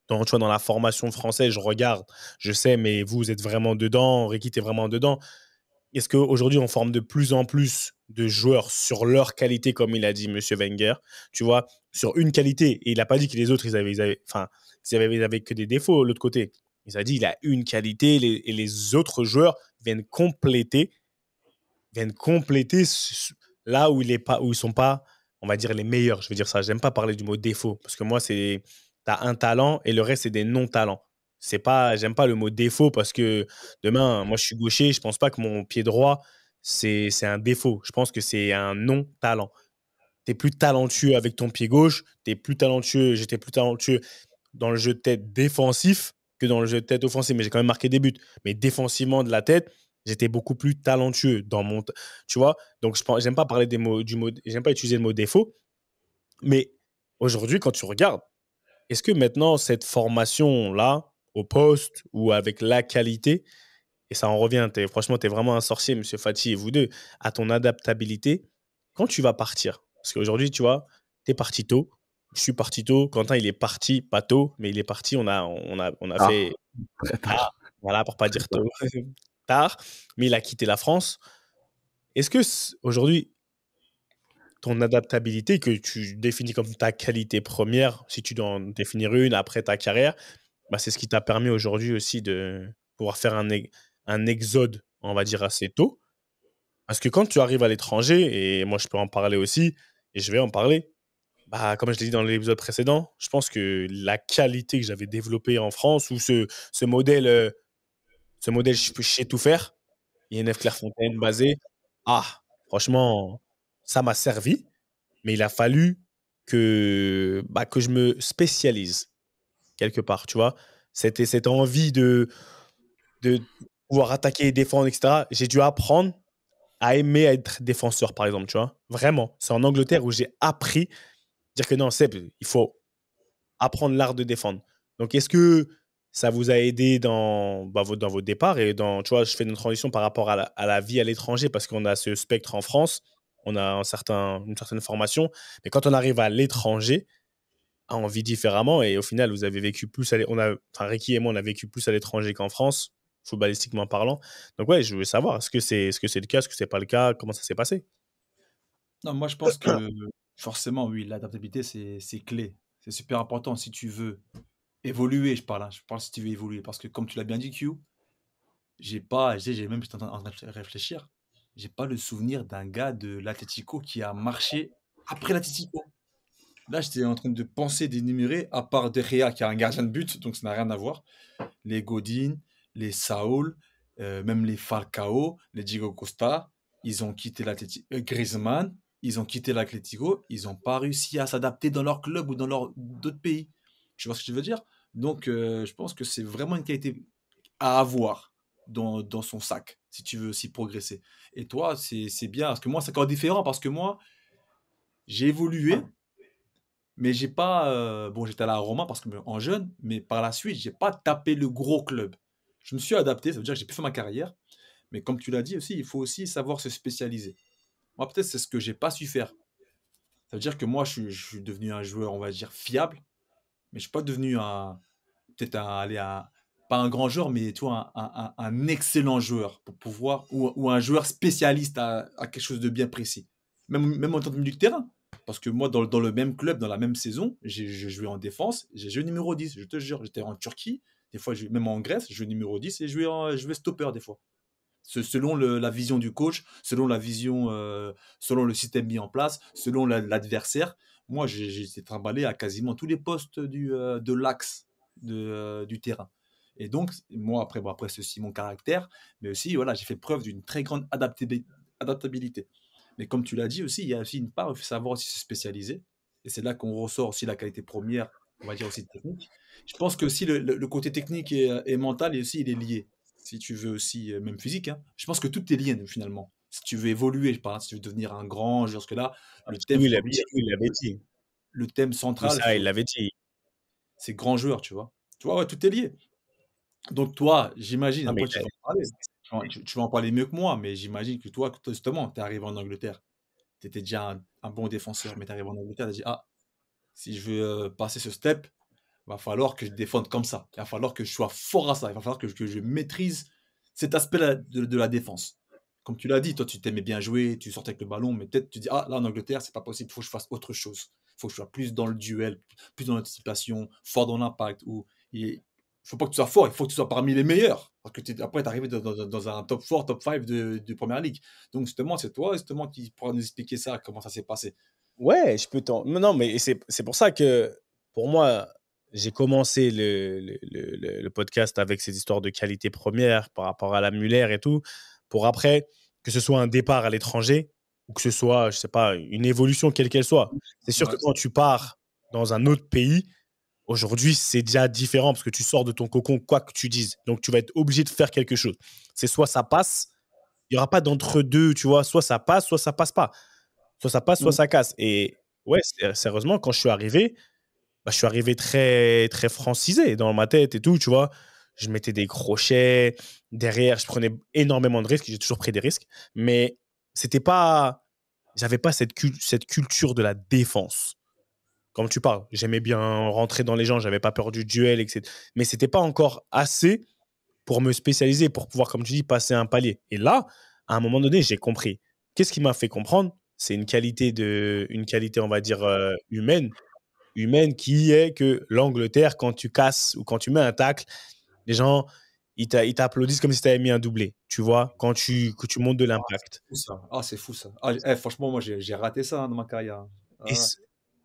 Tu vois, dans la formation française, je regarde, je sais, mais vous êtes vraiment dedans, Ricky, t'es vraiment dedans. Est-ce qu'aujourd'hui, on forme de plus en plus de joueurs sur leur qualité, comme il a dit Monsieur Wenger, tu vois, sur une qualité. Et il n'a pas dit que les autres, ils avaient que des défauts de l'autre côté. Il a dit il a une qualité et les autres joueurs viennent compléter là où ils sont pas, on va dire, les meilleurs. Je veux dire ça. J'aime pas parler du mot défaut parce que moi, tu as un talent et le reste, c'est des non-talents. J'aime pas le mot défaut parce que demain, moi, je suis gaucher. Je pense pas que mon pied droit, c'est un défaut. Je pense que c'est un non-talent. Tu es plus talentueux avec ton pied gauche. J'étais plus talentueux dans le jeu de tête défensif que dans le jeu de tête offensif. Mais j'ai quand même marqué des buts. Mais défensivement de la tête, j'étais beaucoup plus talentueux tu vois. Donc j'aime pas parler j'aime pas utiliser le mot défaut. Mais aujourd'hui, quand tu regardes, est-ce que maintenant cette formation là au poste ou avec la qualité, et ça en revient, franchement, tu es vraiment un sorcier, monsieur Fati, et vous deux, à ton adaptabilité, quand tu vas partir? Parce qu'aujourd'hui, tu vois, tu es parti tôt, je suis parti tôt, Quentin, il est parti, pas tôt, mais il est parti, on a Ah, fait très tard, tard. voilà, pour pas Très dire tard. tôt, tard, mais il a quitté la France. Est-ce que aujourd'hui, ton adaptabilité, que tu définis comme ta qualité première, si tu dois en définir une après ta carrière, bah, c'est ce qui t'a permis aujourd'hui aussi de pouvoir faire un exode, on va dire, assez tôt. Parce que quand tu arrives à l'étranger, et moi je peux en parler aussi, et je vais en parler, bah, comme je l'ai dit dans l'épisode précédent, je pense que la qualité que j'avais développée en France, ou ce modèle je sais tout faire, INF Clairefontaine basé, franchement, ça m'a servi, mais il a fallu que je me spécialise quelque part, tu vois. C'était cette envie de pouvoir attaquer et défendre, etc. J'ai dû apprendre à aimer être défenseur, par exemple, tu vois. Vraiment. C'est en Angleterre où j'ai appris dire que non, Seb, il faut apprendre l'art de défendre. Donc, est-ce que ça vous a aidé dans vos départs et tu vois, je fais une transition par rapport à la vie à l'étranger parce qu'on a ce spectre en France, on a une certaine formation, mais quand on arrive à l'étranger, on vit différemment et au final, vous avez vécu plus Ricky et moi, on a vécu plus à l'étranger qu'en France, footballistiquement parlant. Donc ouais, je veux savoir, est-ce que c'est le cas, est-ce que c'est pas le cas, comment ça s'est passé? Non, moi, je pense que forcément, oui, l'adaptabilité, c'est clé. C'est super important si tu veux évoluer, je parle, hein. Je parle si tu veux évoluer. Parce que comme tu l'as bien dit, Q, j'étais en train de réfléchir. J'ai pas le souvenir d'un gars de l'Atlético qui a marché après l'Atlético. Là, j'étais en train de penser, d'énumérer, à part De Gea qui a un gardien de but, donc ça n'a rien à voir. Les Godin, les Saul, même les Falcao, les Diego Costa, ils ont quitté l'Atlético. Griezmann, ils ont quitté l'Atlético, ils n'ont pas réussi à s'adapter dans leur club ou dans d'autres pays. Tu vois ce que je veux dire? Donc, je pense que c'est vraiment une qualité à avoir dans son sac, si tu veux aussi progresser. Et toi, c'est bien, parce que moi, c'est encore différent, parce que moi, j'ai évolué, mais j'ai pas. Bon, j'étais à la Roma parce que en jeune, mais par la suite, j'ai pas tapé le gros club. Je me suis adapté, ça veut dire que j'ai pu faire ma carrière, mais comme tu l'as dit aussi, il faut aussi savoir se spécialiser. Moi, peut-être c'est ce que j'ai pas su faire. Ça veut dire que moi, je suis devenu un joueur, on va dire, fiable, mais je suis pas devenu peut-être pas un grand joueur, mais tu vois, un excellent joueur pour pouvoir, ou un joueur spécialiste à quelque chose de bien précis. Même en tant que milieu de terrain. Parce que moi, dans le même club, dans la même saison, je jouais en défense, j'ai joué numéro 10, je te jure. J'étais en Turquie, des fois, même en Grèce, je jouais numéro 10 et je jouais stopper des fois. Selon la vision du coach, selon la vision, selon le système mis en place, selon l'adversaire. Moi, j'ai été trimballé à quasiment tous les postes de l'axe du terrain. Et donc, moi, après ceci, mon caractère, mais aussi, voilà, j'ai fait preuve d'une très grande adaptabilité. Mais comme tu l'as dit aussi, il y a aussi une part, il faut savoir aussi se spécialiser. Et c'est là qu'on ressort aussi la qualité première, on va dire aussi technique. Je pense que aussi le côté technique et mental, et aussi, il est lié. Si tu veux aussi, même physique, hein. Je pense que tout est lié, finalement. Si tu veux évoluer, par exemple, si tu veux devenir un grand joueur, parce que là, le thème, Oui, faut pas oublier, il l'avait dit. le thème Oui, central, ça, il l'avait dit. c'est grand joueur, tu vois. Tu vois, ouais, tout est lié. Donc toi, j'imagine, Non, mais après tu vas en parler, tu vas en parler mieux que moi, mais j'imagine que toi, justement, tu es arrivé en Angleterre, tu étais déjà un bon défenseur, mais tu arrivé en Angleterre, tu as dit, ah, si je veux passer ce step, il va falloir que je défende comme ça, il va falloir que je sois fort à ça, il va falloir que je maîtrise cet aspect de la défense. Comme tu l'as dit, toi, tu t'aimais bien jouer, tu sortais avec le ballon, mais peut-être tu dis, ah, là en Angleterre, c'est pas possible, il faut que je fasse autre chose. Il faut que je sois plus dans le duel, plus dans l'anticipation, fort dans l'impact, il faut pas que tu sois fort, il faut que tu sois parmi les meilleurs. Parce que après, tu es arrivé dans un top 4, top 5 de Première Ligue. Donc, justement, c'est toi justement qui pourra nous expliquer ça, comment ça s'est passé. Ouais, je peux t'en. Non, mais c'est pour ça que, pour moi, j'ai commencé le podcast avec ces histoires de qualité première par rapport à la Muller et tout, pour après, que ce soit un départ à l'étranger ou que ce soit, je sais pas, une évolution quelle qu'elle soit. C'est sûr que Ouais. quand tu pars dans un autre pays, aujourd'hui, c'est déjà différent parce que tu sors de ton cocon, quoi que tu dises. Donc, tu vas être obligé de faire quelque chose. C'est soit ça passe, il n'y aura pas d'entre-deux, tu vois, soit ça passe pas. Soit ça passe, soit ça casse. Et ouais, sérieusement, quand je suis arrivé, je suis arrivé très, très francisé dans ma tête et tout, tu vois. Je mettais des crochets derrière, je prenais énormément de risques, j'ai toujours pris des risques, mais c'était pas, j'avais pas cette culture de la défense. Comme tu parles, j'aimais bien rentrer dans les gens, j'avais pas peur du duel, etc. Mais c'était pas encore assez pour me spécialiser, pour pouvoir, comme tu dis, passer un palier. Et là, à un moment donné, j'ai compris. Qu'est-ce qui m'a fait comprendre? C'est une qualité, on va dire, humaine, qui est que l'Angleterre, quand tu casses ou quand tu mets un tacle, les gens, ils t'applaudissent comme si tu avais mis un doublé, tu vois, que tu montes de l'impact. Fou, ça. Ah, c'est fou ça. Ah, franchement, moi j'ai raté ça dans ma carrière. Et, Ah,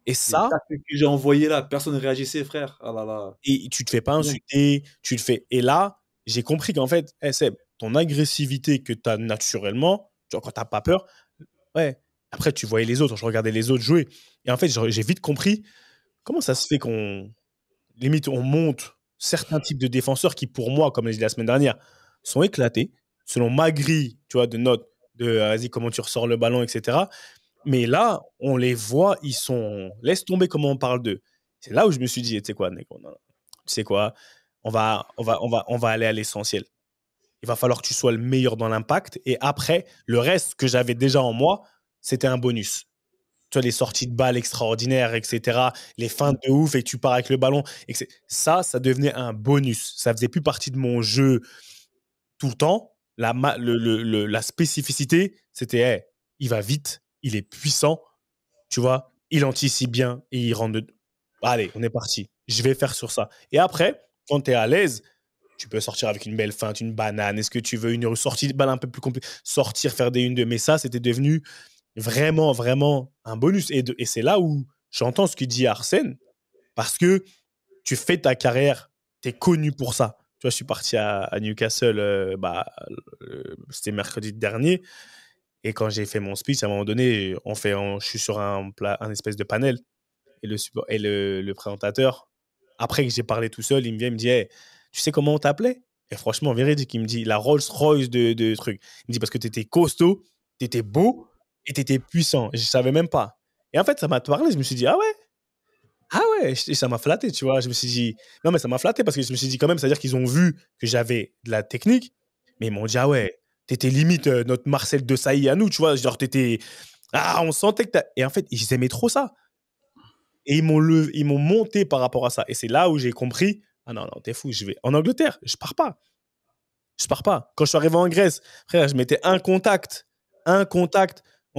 et les ça, tacles que j'ai envoyés là, personne ne réagissait, frère. Ah là là. et tu te fais pas insulter, tu te fais. Et là, j'ai compris qu'en fait, Seb, ton agressivité que tu as naturellement, tu vois, quand tu n'as pas peur, ouais. Après, tu voyais les autres, je regardais les autres jouer. Et en fait, j'ai vite compris comment ça se fait limite, on monte certains types de défenseurs qui, pour moi, comme je l'ai dit la semaine dernière, sont éclatés, selon ma grille, tu vois, de notes, vas-y, comment tu ressors le ballon, etc. Mais là, on les voit, ils sont. Laisse tomber comment on parle d'eux. C'est là où je me suis dit, tu sais quoi, Neko, non, tu sais quoi, on va aller à l'essentiel. Il va falloir que tu sois le meilleur dans l'impact. Et après, le reste que j'avais déjà en moi, c'était un bonus. Tu vois, les sorties de balles extraordinaires, etc. Les feintes de ouf et tu pars avec le ballon. Ça devenait un bonus. Ça faisait plus partie de mon jeu tout le temps. La spécificité, c'était, hey, il va vite, il est puissant, tu vois, il anticipe bien et il rentre de... Allez, on est parti. Je vais faire sur ça. Et après, quand tu es à l'aise, tu peux sortir avec une belle feinte, une banane. Est-ce que tu veux une sortie de balle un peu plus compliquée? Sortir, faire des 1-2. Mais ça, c'était devenu vraiment, vraiment un bonus. Et c'est là où j'entends ce que dit Arsène, parce que tu fais ta carrière, tu es connu pour ça. Tu vois, je suis parti à Newcastle, c'était mercredi dernier. Et quand j'ai fait mon speech, à un moment donné, je suis sur un espèce de panel. Et le présentateur, après que j'ai parlé tout seul, il me vient, il me dit, hey, tu sais comment on t'appelait? Et franchement, véridique, il me dit la Rolls-Royce de trucs. Il me dit parce que tu étais costaud, tu étais beau et tu étais puissant. Je ne savais même pas. Et en fait, ça m'a parlé. Je me suis dit, ah ouais, ça m'a flatté, tu vois. Je me suis dit, non, mais ça m'a flatté parce que je me suis dit quand même, c'est-à-dire qu'ils ont vu que j'avais de la technique, mais ils m'ont dit, ah ouais, t'étais limite notre Marcel Desailly à nous, tu vois. Genre, on sentait que Et en fait, ils aimaient trop ça. Et ils m'ont monté par rapport à ça. Et c'est là où j'ai compris, ah non, t'es fou, je vais en Angleterre, je pars pas. Quand je suis arrivé en Grèce, frère, je mettais un contact.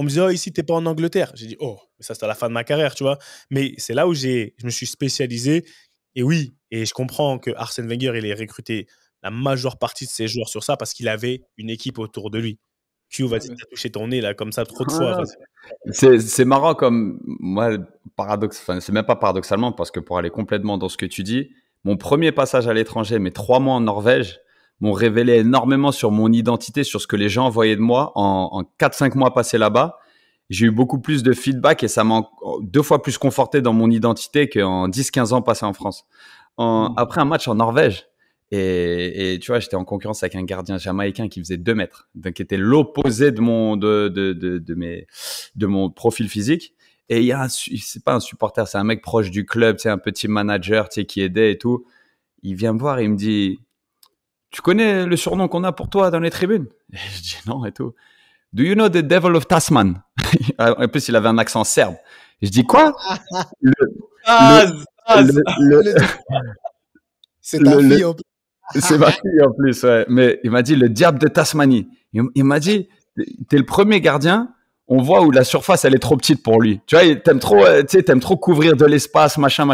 On me disait, oh, ici, t'es pas en Angleterre. J'ai dit, oh, ça, c'est à la fin de ma carrière, tu vois. Mais c'est là où je me suis spécialisé. Et oui, et je comprends que Arsène Wenger, il ait recruté la majeure partie de ses joueurs sur ça parce qu'il avait une équipe autour de lui. Q, vas-y, t'as touché ton nez, là, comme ça, trop de fois. C'est marrant comme moi, c'est même pas paradoxalement parce que pour aller complètement dans ce que tu dis, mon premier passage à l'étranger, mes 3 mois en Norvège, m'ont révélé énormément sur mon identité, sur ce que les gens voyaient de moi en 4-5 mois passés là-bas. J'ai eu beaucoup plus de feedback et ça m'a 2 fois plus conforté dans mon identité qu'en 10-15 ans passés en France. Après un match en Norvège, et tu vois, j'étais en concurrence avec un gardien jamaïcain qui faisait 2 mètres, donc qui était l'opposé de mon profil physique. Et il y a c'est pas un supporter, c'est un mec proche du club, c'est un petit manager, tu sais, qui aidait et tout. Il vient me voir et il me dit, tu connais le surnom qu'on a pour toi dans les tribunes? Et je dis non et tout. Do you know the Devil of Tasman? En plus, il avait un accent serbe. Et je dis quoi? C'est ta fille en plus. C'est ma fille en plus, ouais. Mais il m'a dit le diable de Tasmanie. Il m'a dit, t'es le premier gardien. On voit où la surface, elle est trop petite pour lui. Tu vois, t'aimes trop couvrir de l'espace, machin.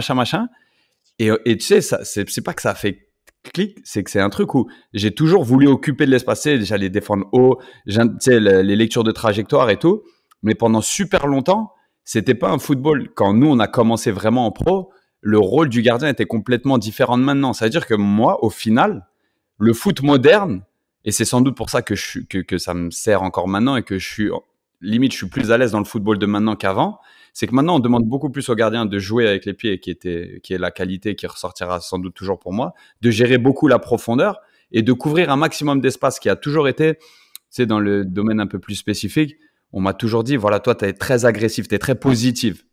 Et tu sais, ça, c'est pas que ça fait clic, c'est que c'est un truc où j'ai toujours voulu occuper de l'espace. J'allais défendre haut, tu sais, les lectures de trajectoire et tout. Mais pendant super longtemps, c'était pas un football. Quand nous, on a commencé vraiment en pro, le rôle du gardien était complètement différent de maintenant. Ça veut dire que moi, au final, le foot moderne, et c'est sans doute pour ça que ça me sert encore maintenant et que je suis plus à l'aise dans le football de maintenant qu'avant, c'est que maintenant, on demande beaucoup plus au gardien de jouer avec les pieds, qui est la qualité qui ressortira sans doute toujours pour moi, de gérer beaucoup la profondeur et de couvrir un maximum d'espace qui a toujours été, tu sais, dans le domaine un peu plus spécifique. On m'a toujours dit, voilà, toi, tu es très agressif, tu es très positive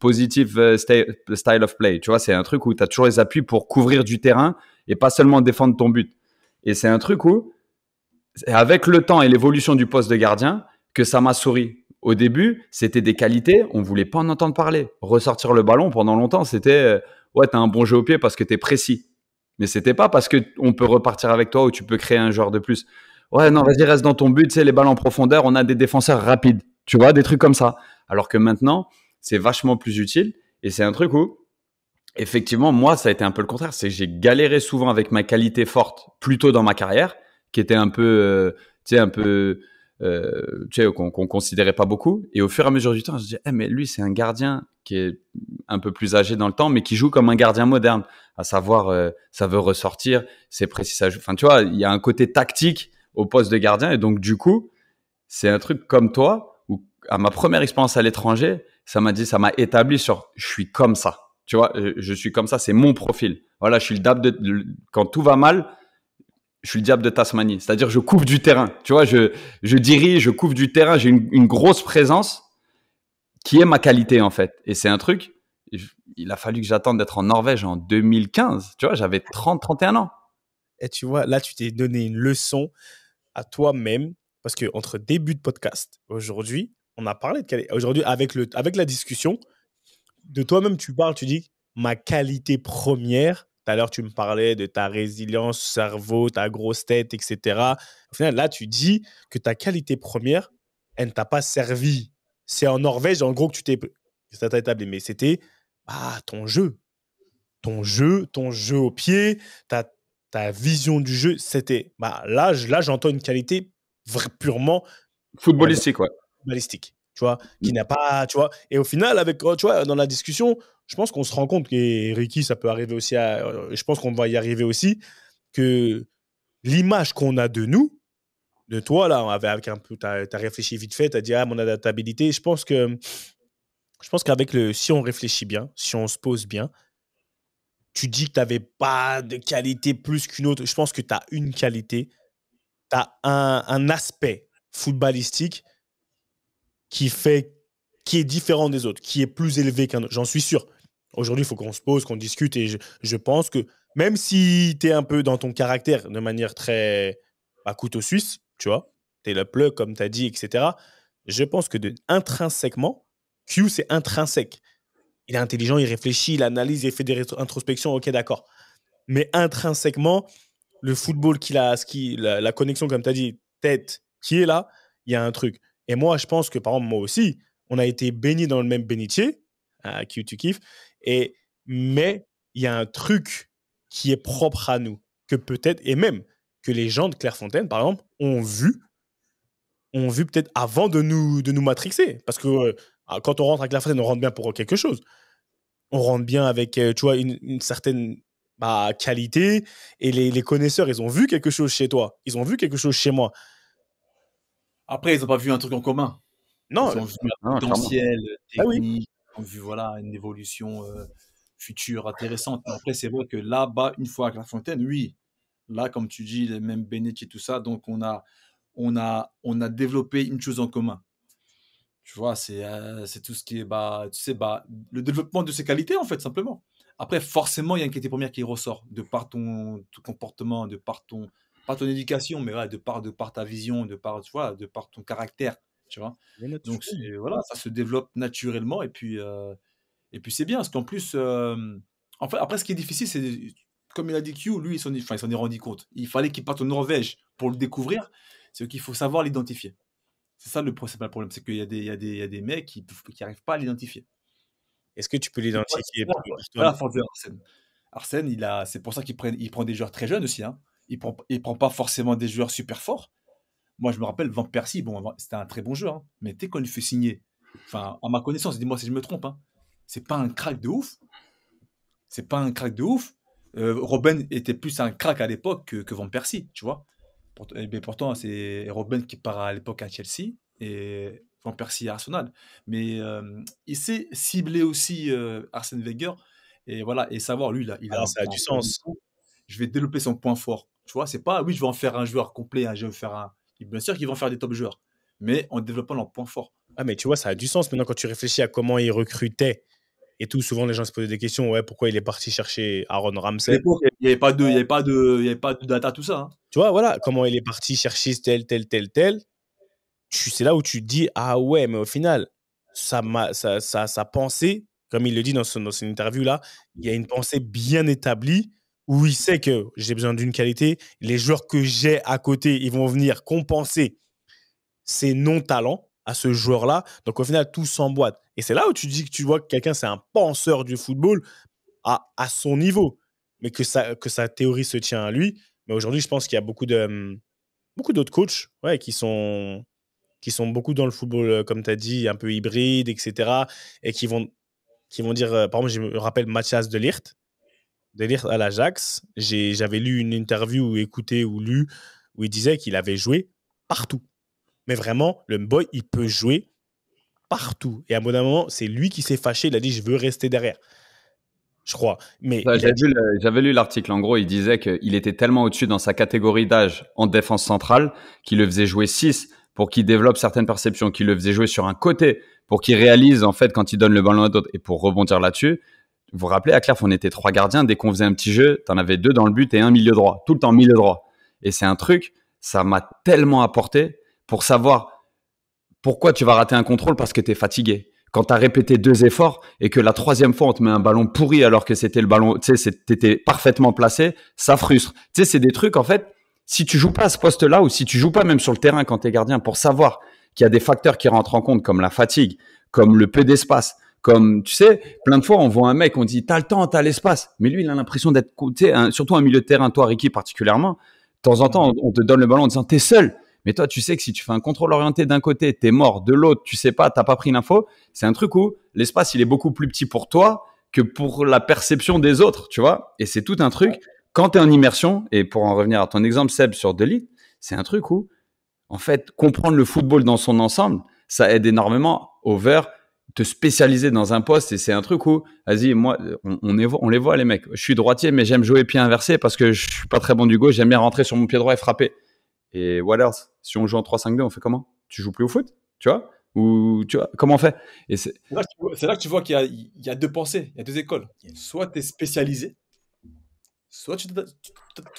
style of play. Tu vois, c'est un truc où tu as toujours les appuis pour couvrir du terrain et pas seulement défendre ton but. Et c'est un truc où, avec le temps et l'évolution du poste de gardien, que ça m'a souri. Au début, c'était des qualités, on voulait pas en entendre parler. Ressortir le ballon, pendant longtemps, c'était ouais, t'as un bon jeu au pied parce que t'es précis. Mais c'était pas parce que on peut repartir avec toi ou tu peux créer un joueur de plus. Ouais, non, vas-y, reste dans ton but, tu sais, les balles en profondeur, on a des défenseurs rapides. Tu vois, des trucs comme ça. Alors que maintenant, c'est vachement plus utile. Et c'est un truc où, effectivement, moi, ça a été un peu le contraire. C'est que j'ai galéré souvent avec ma qualité forte plus tôt dans ma carrière, qui était un peu, tu sais, qu'on considérait pas beaucoup. Et au fur et à mesure du temps, je me dis, mais lui, c'est un gardien qui est un peu plus âgé dans le temps, mais qui joue comme un gardien moderne. À savoir, ça veut ressortir, c'est précis, ça joue. Enfin, tu vois, il y a un côté tactique au poste de gardien. Et donc, du coup, c'est un truc comme toi, où à ma première expérience à l'étranger, ça m'a établi sur, je suis comme ça. Tu vois, je suis comme ça, c'est mon profil. Voilà, je suis le diable quand tout va mal, je suis le diable de Tasmanie. C'est-à-dire, je couvre du terrain. Tu vois, je dirige, je couvre du terrain. J'ai une grosse présence qui est ma qualité, en fait. Et c'est un truc, il a fallu que j'attende d'être en Norvège en 2015. Tu vois, j'avais 31 ans. Et tu vois, là, tu t'es donné une leçon à toi-même parce que entre début de podcast, aujourd'hui, on a parlé de qualité. Aujourd'hui, avec la discussion, de toi-même, tu parles, tu dis ma qualité première. Tout à l'heure, tu me parlais de ta résilience, cerveau, ta grosse tête, etc. Au final, là, tu dis que ta qualité première, elle ne t'a pas servi. C'est en Norvège, en gros, que ça t'a établi. Mais c'était ton jeu. Ton jeu au pied, ta vision du jeu. C'était. Là, j'entends une qualité purement footballistique, ouais. Footballistique. Tu vois, qui n'a pas, tu vois. Et au final, tu vois, dans la discussion, je pense qu'on se rend compte, et Ricky, ça peut arriver aussi je pense qu'on va y arriver aussi, que l'image qu'on a de nous, de toi, là, avec un peu, t'as réfléchi vite fait, t'as dit, mon adaptabilité, je pense qu'avec si on réfléchit bien, si on se pose bien, tu dis que t'avais pas de qualité plus qu'une autre. Je pense que t'as une qualité, t'as un aspect footballistique qui est différent des autres, qui est plus élevé qu'un autre. J'en suis sûr. Aujourd'hui, il faut qu'on se pose, qu'on discute. Et je pense que même si tu es un peu dans ton caractère de manière très couteau suisse, tu vois, tu es le plug, comme tu as dit, etc. Je pense que intrinsèquement, Q, c'est intrinsèque. Il est intelligent, il réfléchit, il analyse, il fait des introspections, ok, d'accord. Mais intrinsèquement, le football qu'il a, la connexion, comme tu as dit, tête, qui est là, il y a un truc. Et moi, je pense que, par exemple, moi aussi, on a été baignés dans le même bénitier, qui tu kiffes, mais il y a un truc qui est propre à nous, que peut-être, et même que les gens de Clairefontaine, par exemple, ont vu peut-être avant de nous matrixer. Parce que quand on rentre à Clairefontaine, on rentre bien pour quelque chose. On rentre bien avec, tu vois, une certaine qualité. Et les connaisseurs, ils ont vu quelque chose chez toi. Ils ont vu quelque chose chez moi. Après, ils n'ont pas vu un truc en commun. Non, Ils ont vu un Non, potentiel Ah oui. technique, ils ont vu voilà, une évolution future intéressante. Mais après, c'est vrai que là-bas, une fois à Clairefontaine, oui, là, comme tu dis, les mêmes bénéfices et tout ça, donc on a développé une chose en commun. Tu vois, c'est tout ce qui est, tu sais, le développement de ses qualités, en fait, simplement. Après, forcément, il y a une qualité première qui ressort, de par ton comportement, pas ton éducation, mais voilà, de par ta vision, tu vois, de par ton caractère, tu vois. Donc, voilà, ça se développe naturellement, et puis c'est bien, parce qu'en plus, en fait, après, ce qui est difficile, c'est, comme il a dit Q, lui, il s'en est rendu compte. Il fallait qu'il parte en Norvège pour le découvrir, c'est qu'il faut savoir l'identifier. C'est ça le principal problème, c'est qu'il y a des mecs qui n'arrivent pas à l'identifier. Est-ce que tu peux C'est l'identifier pas pour c'est toi? pas la force de Arsène. Arsène, c'est pour ça il prend des joueurs très jeunes aussi, hein. Il prend pas forcément des joueurs super forts. Moi, je me rappelle, Van Persie, bon, c'était un très bon joueur, hein, mais dès qu'on lui fait signer, enfin, à ma connaissance, dis-moi si je me trompe, hein, c'est pas un crack de ouf. C'est pas un crack de ouf. Robben était plus un crack à l'époque que Van Persie, tu vois. Mais pourtant, c'est Robben qui part à l'époque à Chelsea et Van Persie à Arsenal. Mais il sait cibler aussi Arsène Wenger et voilà, et savoir, lui, il a Alors, un ça a point du fort. sens. Je vais développer son point fort. Tu vois, c'est pas, oui, je vais en faire un joueur complet, hein, je vais faire un. Bien sûr qu'ils vont faire des top joueurs, mais en développant leur point fort. Ah, mais tu vois, ça a du sens maintenant quand tu réfléchis à comment il recrutait et tout. Souvent, les gens se posaient des questions. Ouais, pourquoi il est parti chercher Aaron À Ramsey? l'époque, il n'y avait pas de, il y avait pas de, il y avait pas de data, tout ça, hein. Tu vois, voilà, comment il est parti chercher tel. C'est là où tu te dis, ah ouais, mais au final, sa pensée, comme il le dit dans son interview là, il y a une pensée bien établie où il sait que j'ai besoin d'une qualité. Les joueurs que j'ai à côté, ils vont venir compenser ses non-talents à ce joueur-là. Donc au final, tout s'emboîte. Et c'est là où tu dis que tu vois que quelqu'un, c'est un penseur du football à son niveau, mais que sa théorie se tient à lui. Mais aujourd'hui, je pense qu'il y a beaucoup d'autres coachs ouais, qui sont beaucoup dans le football, comme tu as dit, un peu hybride, etc. Et qui vont dire, par exemple, je me rappelle Mathias de Ligt à l'Ajax. J'avais lu une interview ou écouté ou lu où il disait qu'il avait joué partout. Mais vraiment, le boy, il peut jouer partout. Et à un moment, c'est lui qui s'est fâché. Il a dit, je veux rester derrière. Je crois. Mais J'avais lu l'article. En gros, il disait qu'il était tellement au-dessus dans sa catégorie d'âge en défense centrale qu'il le faisait jouer 6 pour qu'il développe certaines perceptions, qu'il le faisait jouer sur un côté pour qu'il réalise, en fait, quand il donne le ballon à d'autres. Et pour rebondir là-dessus, vous vous rappelez, à Claire, on était 3 gardiens. Dès qu'on faisait un petit jeu, t'en avais 2 dans le but et un milieu droit. Tout le temps milieu droit. Et c'est un truc, ça m'a tellement apporté pour savoir pourquoi tu vas rater un contrôle parce que t'es fatigué. Quand tu as répété 2 efforts et que la 3e fois, on te met un ballon pourri alors que c'était le ballon, tu sais, t'étais parfaitement placé, ça frustre. Tu sais, c'est des trucs, en fait, si tu joues pas à ce poste-là ou si tu joues pas même sur le terrain quand tu es gardien pour savoir qu'il y a des facteurs qui rentrent en compte comme la fatigue, comme le peu d'espace, comme, tu sais, plein de fois, on voit un mec, on dit, t'as le temps, t'as l'espace. Mais lui, il a l'impression d'être, tu sais, surtout un milieu de terrain, toi, Ricky, particulièrement. De temps en temps, on te donne le ballon en disant, t'es seul. Mais toi, tu sais que si tu fais un contrôle orienté d'un côté, t'es mort, de l'autre, tu sais pas, t'as pas pris l'info. C'est un truc où l'espace, il est beaucoup plus petit pour toi que pour la perception des autres, tu vois. Et c'est tout un truc. Quand t'es en immersion, et pour en revenir à ton exemple, Seb, sur Delhi, c'est un truc où, en fait, comprendre le football dans son ensemble, ça aide énormément te spécialiser dans un poste. Et c'est un truc où, vas-y, moi, on les voit, les mecs. Je suis droitier, mais j'aime jouer pied inversé parce que je suis pas très bon du gauche. J'aime bien rentrer sur mon pied droit et frapper. Et what else? Si on joue en 3-5-2, on fait comment? Tu joues plus au foot? Tu vois? Ou tu vois, comment on fait? Et C'est là que tu vois qu'il y a 2 pensées, il y a 2 écoles. Soit tu es spécialisé, soit tu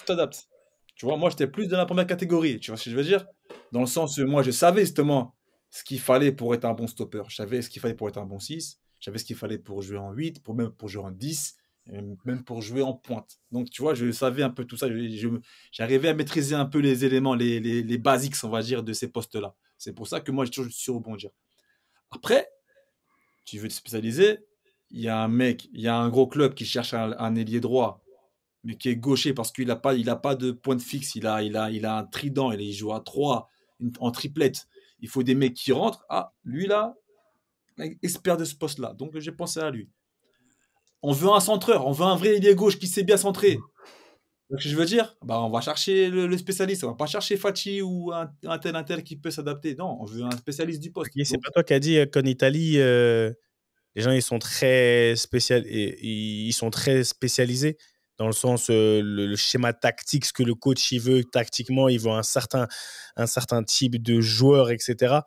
t'adaptes. Tu vois, moi, j'étais plus dans la première catégorie. Tu vois ce que je veux dire? Dans le sens où moi, je savais justement ce qu'il fallait pour être un bon stopper. Je savais ce qu'il fallait pour être un bon 6. Je savais ce qu'il fallait pour jouer en 8, même pour jouer en 10, et même pour jouer en pointe. Donc, tu vois, je savais un peu tout ça. J'arrivais à maîtriser un peu les éléments, les basics, on va dire, de ces postes-là. C'est pour ça que moi, j'ai toujours su rebondir. Après, tu veux te spécialiser, il y a un gros club qui cherche un ailier droit, mais qui est gaucher parce qu'il n'a pas de point de fixe. Il a un trident, il joue à 3, en triplette. Il faut des mecs qui rentrent. Ah, lui là, expert de ce poste-là. Donc j'ai pensé à lui. On veut un centreur, on veut un vrai ailier gauche qui sait bien centrer. Donc, je veux dire, on va chercher le spécialiste. On va pas chercher Facci ou un tel qui peut s'adapter. Non, on veut un spécialiste du poste. C'est pas toi qui as dit qu'en Italie, les gens ils sont très spécialisés dans le sens le schéma tactique, ce que le coach il veut tactiquement, il veut un certain type de joueur, etc.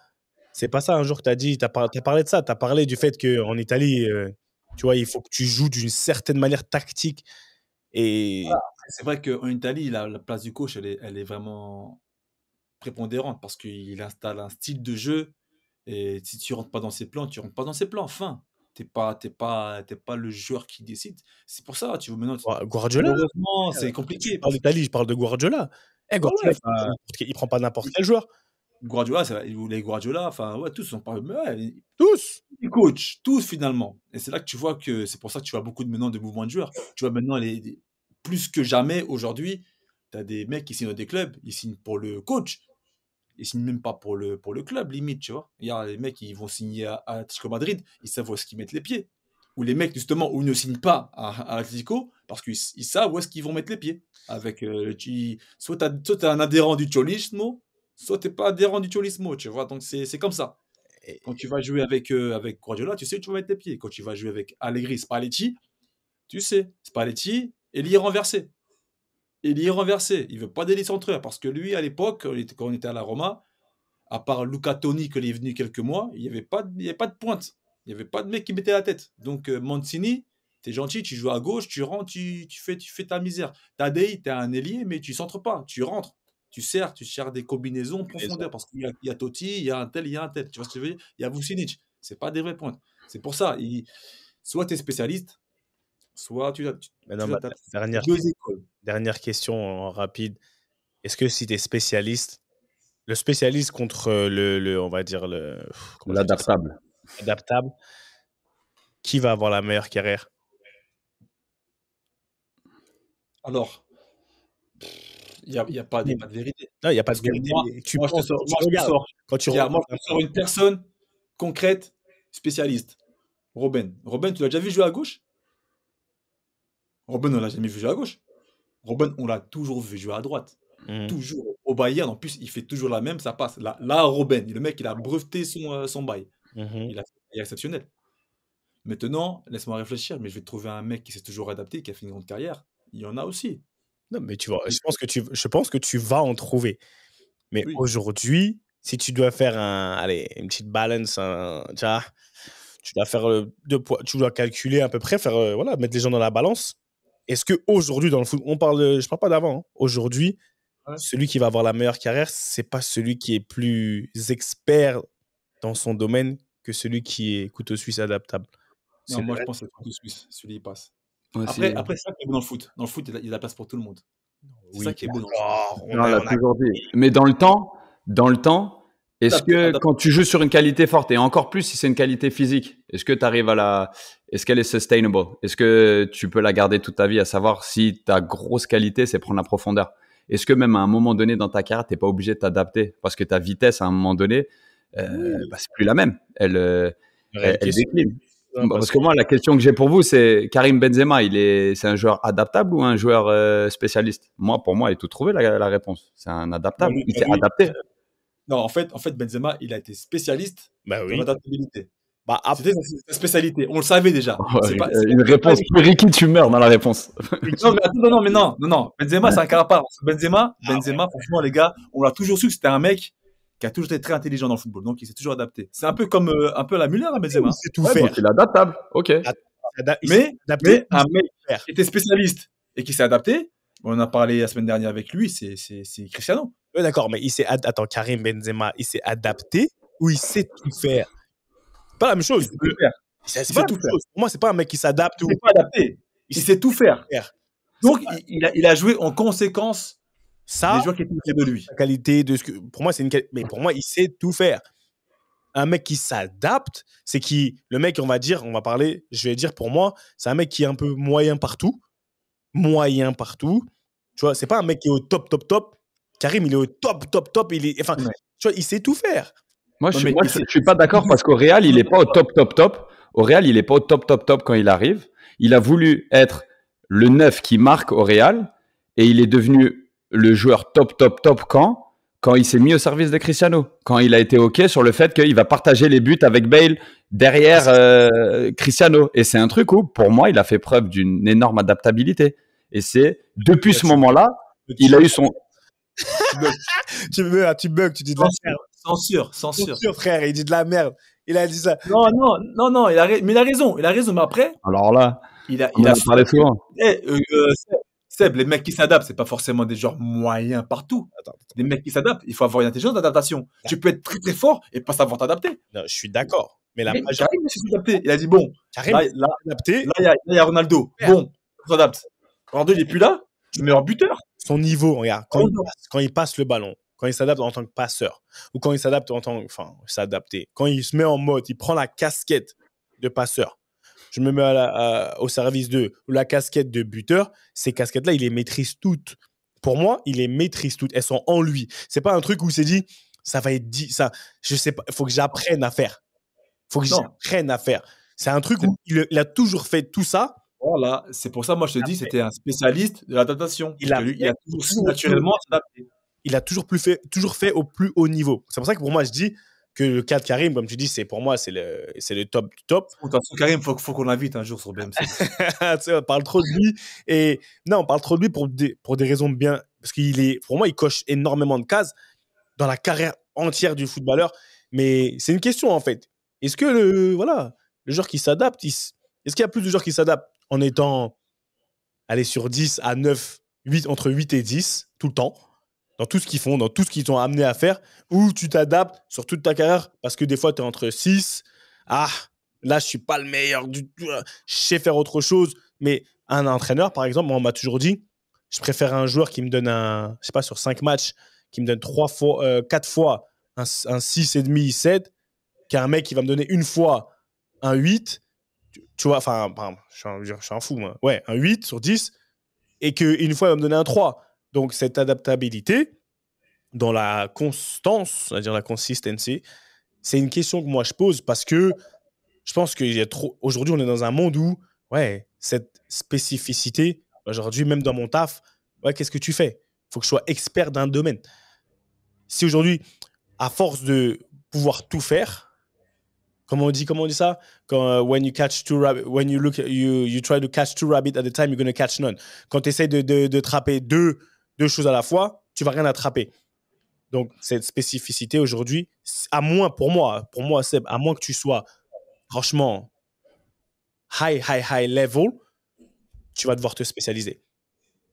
C'est pas ça un jour que tu as dit, tu as parlé de ça, tu as parlé du fait qu'en Italie, tu vois, il faut que tu joues d'une certaine manière tactique. Et c'est vrai qu'en Italie, la place du coach, elle est vraiment prépondérante parce qu'il installe un style de jeu et si tu rentres pas dans ses plans, tu rentres pas dans ses plans. Enfin, t'es pas le joueur qui décide. C'est pour ça, tu vois maintenant. Guardiola. Malheureusement, c'est compliqué. Je parle d'Italie, je parle de Guardiola. Guardiola, il prend pas n'importe quel joueur. Guardiola, les Guardiola, tous sont pas. Tous. Les coachs, tous finalement. Et c'est là que tu vois que c'est pour ça que tu vois beaucoup maintenant de mouvements de joueurs. Tu vois maintenant plus que jamais aujourd'hui, tu as des mecs qui signent dans des clubs, ils signent pour le coach. Ils signent même pas pour le club, limite, tu vois. Il y a les mecs qui vont signer à Atlético Madrid, ils savent où est-ce qu'ils mettent les pieds. Ou les mecs, justement, où ils ne signent pas à Atlético, parce qu'ils savent où est-ce qu'ils vont mettre les pieds. Avec, soit tu es un adhérent du Cholismo, soit tu n'es pas adhérent du Cholismo, tu vois. Donc, c'est comme ça. Quand tu vas jouer avec Guardiola, tu sais où tu vas mettre tes pieds. Quand tu vas jouer avec Allegri, Spalletti, tu sais, Spalletti, il est renversé. Il ne veut pas d'ailier centreur parce que lui, à l'époque, quand on était à la Roma, à part Luca Toni, qui est venu quelques mois, il n'y avait pas de pointe. Il n'y avait pas de mec qui mettait la tête. Donc, Mancini, tu es gentil, tu joues à gauche, tu rentres, tu fais ta misère. Tadei, tu es un ailier, mais tu ne centres pas. Tu rentres, tu cherches des combinaisons en profondeur parce qu'il y a Totti, il y a un tel. Tu vois ce que je veux dire? Il y a Vucinic. Ce n'est pas des vraies pointes. C'est pour ça, soit tu es spécialiste, soit tu dernière question rapide. Est-ce que si tu es spécialiste, le spécialiste contre on va dire l'adaptable, qui va avoir la meilleure carrière? Alors, il n'y a pas de vérité. Non, il n'y a pas de vérité. Moi, je sors une personne concrète, spécialiste. Robben, tu l'as déjà vu jouer à gauche? Robben, on l'a jamais vu jouer à gauche. Robben, on l'a toujours vu jouer à droite. Toujours. Au Bayern, en plus, il fait toujours la même, ça passe. Là Robben, le mec, il a breveté son bail. Il est exceptionnel. Maintenant, laisse-moi réfléchir, mais je vais te trouver un mec qui s'est toujours adapté, qui a fait une grande carrière. Il y en a aussi. Non, mais tu vois, je pense que tu vas en trouver. Mais aujourd'hui, si tu dois faire une petite balance, tu dois faire tu dois calculer à peu près, mettre les gens dans la balance. Est-ce qu'aujourd'hui, dans le foot, je parle pas d'avant, hein. Aujourd'hui, celui qui va avoir la meilleure carrière, c'est pas celui qui est plus expert dans son domaine que celui qui est couteau suisse adaptable. Non, moi, je pense que c'est couteau suisse. Celui qui passe. Après, c'est ça qui est bon dans le foot. Dans le foot, il y a de la place pour tout le monde. C'est ça qui est bon dans le foot. On l'a toujours dit. Mais dans le temps, est-ce que quand tu joues sur une qualité forte, et encore plus si c'est une qualité physique, est-ce que tu arrives est-ce qu'elle est sustainable? Est-ce que tu peux la garder toute ta vie, à savoir si ta grosse qualité, c'est prendre la profondeur? Est-ce que même à un moment donné dans ta carrière, tu n'es pas obligé de t'adapter? Parce que ta vitesse, à un moment donné, c'est plus la même. Elle décline. Parce que moi, la question que j'ai pour vous, c'est Karim Benzema, c'est un joueur adaptable ou un joueur spécialiste? Pour moi, il est tout trouvé la réponse. C'est un adaptable. Il s'est adapté. Non, en fait, Benzema, il a été spécialiste dans l'adaptabilité. C'était sa spécialité. On le savait déjà. Une réponse plus Ricky, tu meurs dans la réponse. Non. Benzema, c'est un cas à part. Benzema, franchement, les gars, on l'a toujours su que c'était un mec qui a toujours été très intelligent dans le football. Donc, il s'est toujours adapté. C'est un peu comme la Müller, Benzema. Il sait tout faire. Il est adaptable. OK. Mais un mec qui était spécialiste et qui s'est adapté, on en a parlé la semaine dernière avec lui, c'est Cristiano. Oui, d'accord, mais attends, Karim Benzema, il s'est adapté ou il sait tout faire? C'est pas la même chose. Il sait tout faire. Pour moi, c'est pas un mec qui s'adapte. Il sait pas adapter. Il sait tout faire. Donc, il a joué en conséquence Ça, des joueurs qui étaient près de lui. la qualité de ce que. Pour moi, mais pour moi, il sait tout faire. Un mec qui s'adapte, c'est qui. Le mec, on va parler, je vais dire pour moi, c'est un mec qui est un peu moyen partout. Moyen partout. Tu vois, c'est pas un mec qui est au top, top, top. Karim, il est au top, top, top. Enfin, Ouais. tu vois, il sait tout faire. Moi, Non, je mais suis pas d'accord parce qu'au Real, il est pas au top, top, top. Au Real, il est pas au top, top, top quand il arrive. Il a voulu être le 9 qui marque au Real et il est devenu le joueur top, top, top quand il s'est mis au service de Cristiano. Quand il a été OK sur le fait qu'il va partager les buts avec Bale derrière Cristiano. Et c'est un truc où, pour moi, il a fait preuve d'une énorme adaptabilité. Et c'est depuis ce moment-là, il a eu son. Tu bugs, tu dis de la merde. Censure. Censure, frère, il dit de la merde. Il a dit ça. Non, mais il a raison. Mais après, Alors là, il a on en a parlé souvent. Seb, les mecs qui s'adaptent, c'est pas forcément des joueurs moyens partout. Attends. Les mecs qui s'adaptent, il faut avoir une intelligence d'adaptation. Tu peux être très très fort et pas savoir t'adapter. Non, je suis d'accord. Mais la Mais majorité. Karim s'est adapté. Il a dit bon, Karim là, s'est adapté. il y a Ronaldo. Merde. Bon, on s'adapte. Ronaldo, il est plus là. Tu mets en buteur. Son niveau, regarde, quand il passe le ballon, quand il s'adapte en tant que passeur, ou quand il s'adapte s'adapter, quand il se met en mode, il prend la casquette de passeur, je me mets au service de la casquette de buteur, ces casquettes-là, il les maîtrise toutes. Pour moi, il les maîtrise toutes. Elles sont en lui. C'est pas un truc où il s'est dit, ça va être dit, ça, je sais pas, il faut que j'apprenne à faire. C'est un truc où il a toujours fait tout ça. Voilà, c'est pour ça, moi, je te dis, c'était un spécialiste de l'adaptation. Il a toujours su naturellement s'adapter. Il a toujours fait au plus haut niveau. C'est pour ça que pour moi, je dis que le cas de Karim, comme tu dis, pour moi, c'est le top du top. De toute façon, Karim, faut qu'on l'invite un jour sur BMC. Tu sais, on parle trop de lui. On parle trop de lui pour des raisons bien. Parce pour moi, il coche énormément de cases dans la carrière entière du footballeur. Mais c'est une question, en fait. Est-ce que le joueur qui s'adapte, est-ce qu'il y a plus de joueurs qui s'adaptent en étant sur 10 à 9, 8, entre 8 et 10, tout le temps, dans tout ce qu'ils font, dans tout ce qu'ils t'ont amené à faire, ou tu t'adaptes sur toute ta carrière parce que des fois, tu es entre 6, là, je ne suis pas le meilleur du tout, je sais faire autre chose. Mais un entraîneur, par exemple, moi, on m'a toujours dit, je préfère un joueur qui me donne sur 5 matchs, qui me donne 4 fois un 6,5, 7, qu'un mec qui va me donner une fois un 8, tu vois, je suis un fou, moi. Ouais, un 8 sur 10, et qu'une fois, il va me donner un 3. Donc, cette adaptabilité, dans la constance, c'est-à-dire la consistency, c'est une question que moi, je pose parce que je pense qu'il y a trop. Aujourd'hui, on est dans un monde où, cette spécificité, aujourd'hui, même dans mon taf, qu'est-ce que tu fais? Il faut que je sois expert d'un domaine. Si aujourd'hui, à force de pouvoir tout faire, comment on dit ça? Quand when you catch two rabbits, when you try to catch two rabbits at a time, you're gonna catch none. Quand tu essaies de attraper deux choses à la fois, tu vas rien attraper. Donc cette spécificité aujourd'hui, à moins pour moi Seb, à moins que tu sois franchement high level, tu vas devoir te spécialiser.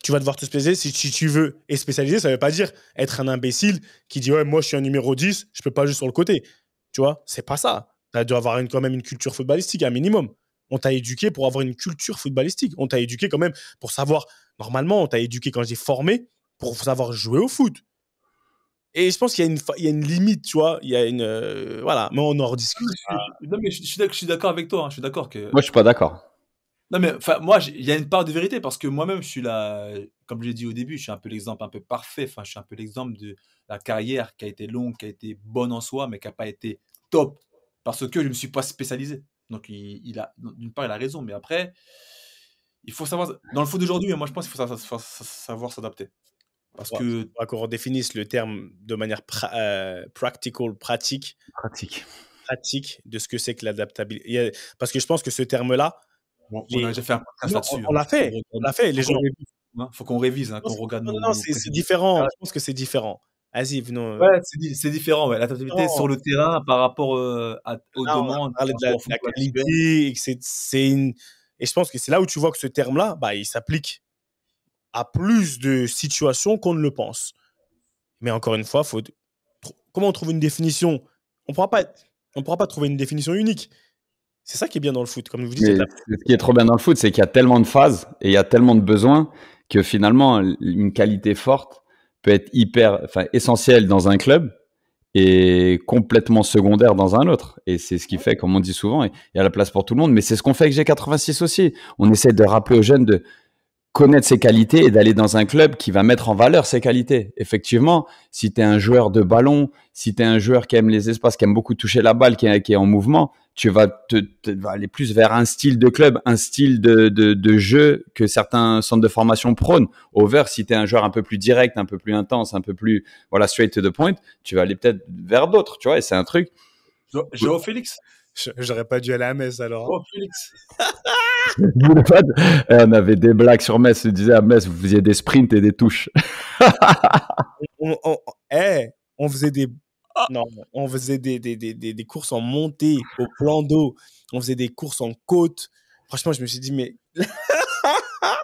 Si tu veux. Et spécialiser, ça veut pas dire être un imbécile qui dit moi je suis un numéro 10, je peux pas jouer sur le côté. Tu vois, c'est pas ça. Tu dois avoir quand même une culture footballistique, un minimum. On t'a éduqué pour avoir une culture footballistique. On t'a éduqué quand même pour savoir. Normalement, on t'a éduqué quand j'ai formé pour savoir jouer au foot. Et je pense qu'il y a une limite, tu vois. Il y a une. Voilà, mais on en rediscute. Non, mais je suis d'accord avec toi. Je suis d'accord que. Moi, je suis pas d'accord. Non, mais moi, il y a une part de vérité parce que moi-même, je suis là. Comme je l'ai dit au début, je suis un peu l'exemple un peu parfait. Je suis un peu l'exemple de la carrière qui a été longue, qui a été bonne en soi, mais qui n'a pas été top. Parce que je ne me suis pas spécialisé. Donc, d'une part, il a raison. Mais après, il faut savoir. Dans le foot d'aujourd'hui, moi, je pense qu'il faut savoir s'adapter. Parce que. Il faudra qu'on redéfinisse le terme de manière pratique de ce que c'est que l'adaptabilité. Parce que je pense que ce terme-là. On a déjà fait un podcast là-dessus. On l'a fait. Les gens. Il faut qu'on révise, qu'on regarde. Non, c'est différent. Je pense que c'est différent. Vas-y, venons. Ouais, c'est différent. L'adaptabilité sur le terrain par rapport aux demandes. On parlait de la qualité. Et je pense que c'est là où tu vois que ce terme-là, il s'applique à plus de situations qu'on ne le pense. Mais encore une fois, comment on trouve une définition? On ne pourra pas trouver une définition unique. C'est ça qui est bien dans le foot, comme vous dites. Ce qui est trop bien dans le foot, c'est qu'il y a tellement de phases et il y a tellement de besoins que finalement, une qualité forte peut être essentiel dans un club et complètement secondaire dans un autre. Et c'est ce qui fait, comme on dit souvent, il y a la place pour tout le monde. Mais c'est ce qu'on fait avec G86 aussi. On essaie de rappeler aux jeunes de connaître ses qualités et d'aller dans un club qui va mettre en valeur ses qualités. Effectivement, si tu es un joueur de ballon, si tu es un joueur qui aime les espaces, qui aime beaucoup toucher la balle, qui est en mouvement, tu vas vas aller plus vers un style de club, un style de jeu que certains centres de formation prônent. Over, si tu es un joueur un peu plus direct, un peu plus intense, un peu plus straight to the point, tu vas aller peut-être vers d'autres, tu vois, et c'est un truc. Joao Félix. J'aurais pas dû aller à Metz alors. Joao Félix. On avait des blagues sur Metz. Je disais à Metz, vous faisiez des sprints et des touches. On faisait on faisait des courses en montée au plan d'eau. On faisait des courses en côte. Franchement, je me suis dit, mais.